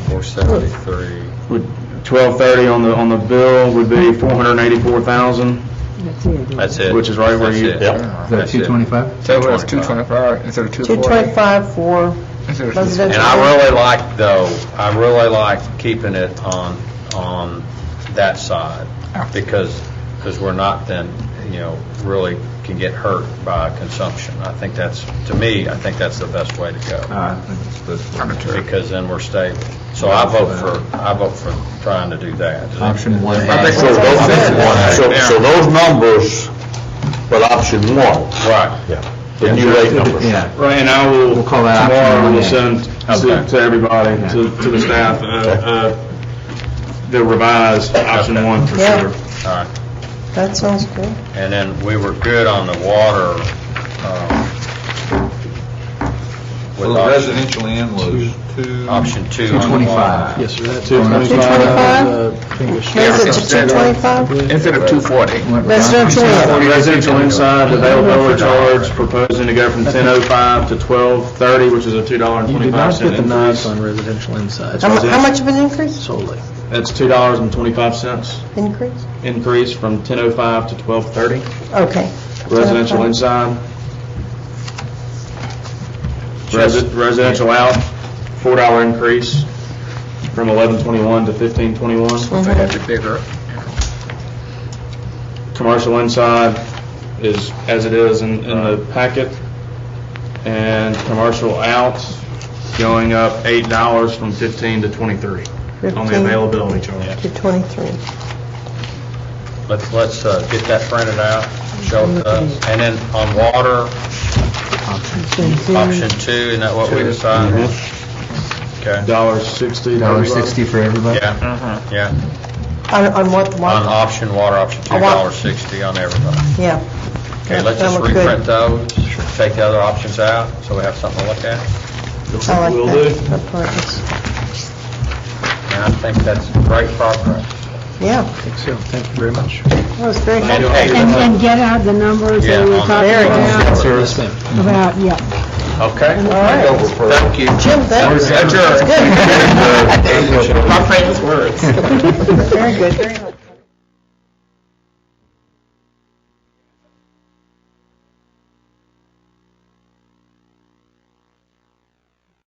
473. Would 1230 on the bill would be 484,000, That's it. That's it. which is right where That's you. it. Yep. Is that That's it. 225? So it's 225 instead of 240? 225 for Instead of residential. And I really like keeping it on that side, because we're not then, really can get hurt by consumption. I think that's, to me, I think that's the best way to go. I think it's the best way. Because then we're stable. So I vote for trying to do that. Option one. So those numbers, but option one, Right. the new rate numbers. Yeah. Right, and I will, We'll call that option tomorrow, one we'll A. send to everybody, to the staff, the revised option one for Yeah. sure. All right. That sounds good. And then we were good on the water. With Well, the residential end was option 2 on the 225. Yes, sir. That's 225? Raise it to 225? Instead of 240. Residential in. Residential inside, the availability charge, proposing to go from 10.05 to 12.30, which is a $2.25 You did not get the nods increase. on residential inside How much of an increase? solely. That's $2.25 Increase? increase from 10.05 to 12.30. Okay. Residential inside. Residential out, $4 increase from 11.21 to 15.21. They had the bigger. Commercial inside is as it is in the packet. And commercial out going up $8 from 15 to 23 on the 15 availability charge. To 23. Let's get that printed out, show it to us. And then on water, option 2, isn't that what we decided? Okay. $1.60. $1.60 for everybody? Yeah, yeah. On what? On option water, option I want- $2.60 on everybody. Yeah. Okay, let's That just looks good. reprint those, take the other options out, so we have something to look at. I like Will that. do. That part is- And I think that's great progress. Yeah, I think so. Thank you very much. that was very And- helpful. hey, And get out the numbers Yeah, that we were on talking Very good. about, Yes, ma'am. yeah. Okay. All right. Thank you. Jim, thanks. Adjourned. That's good. My famous words. Very good, very much.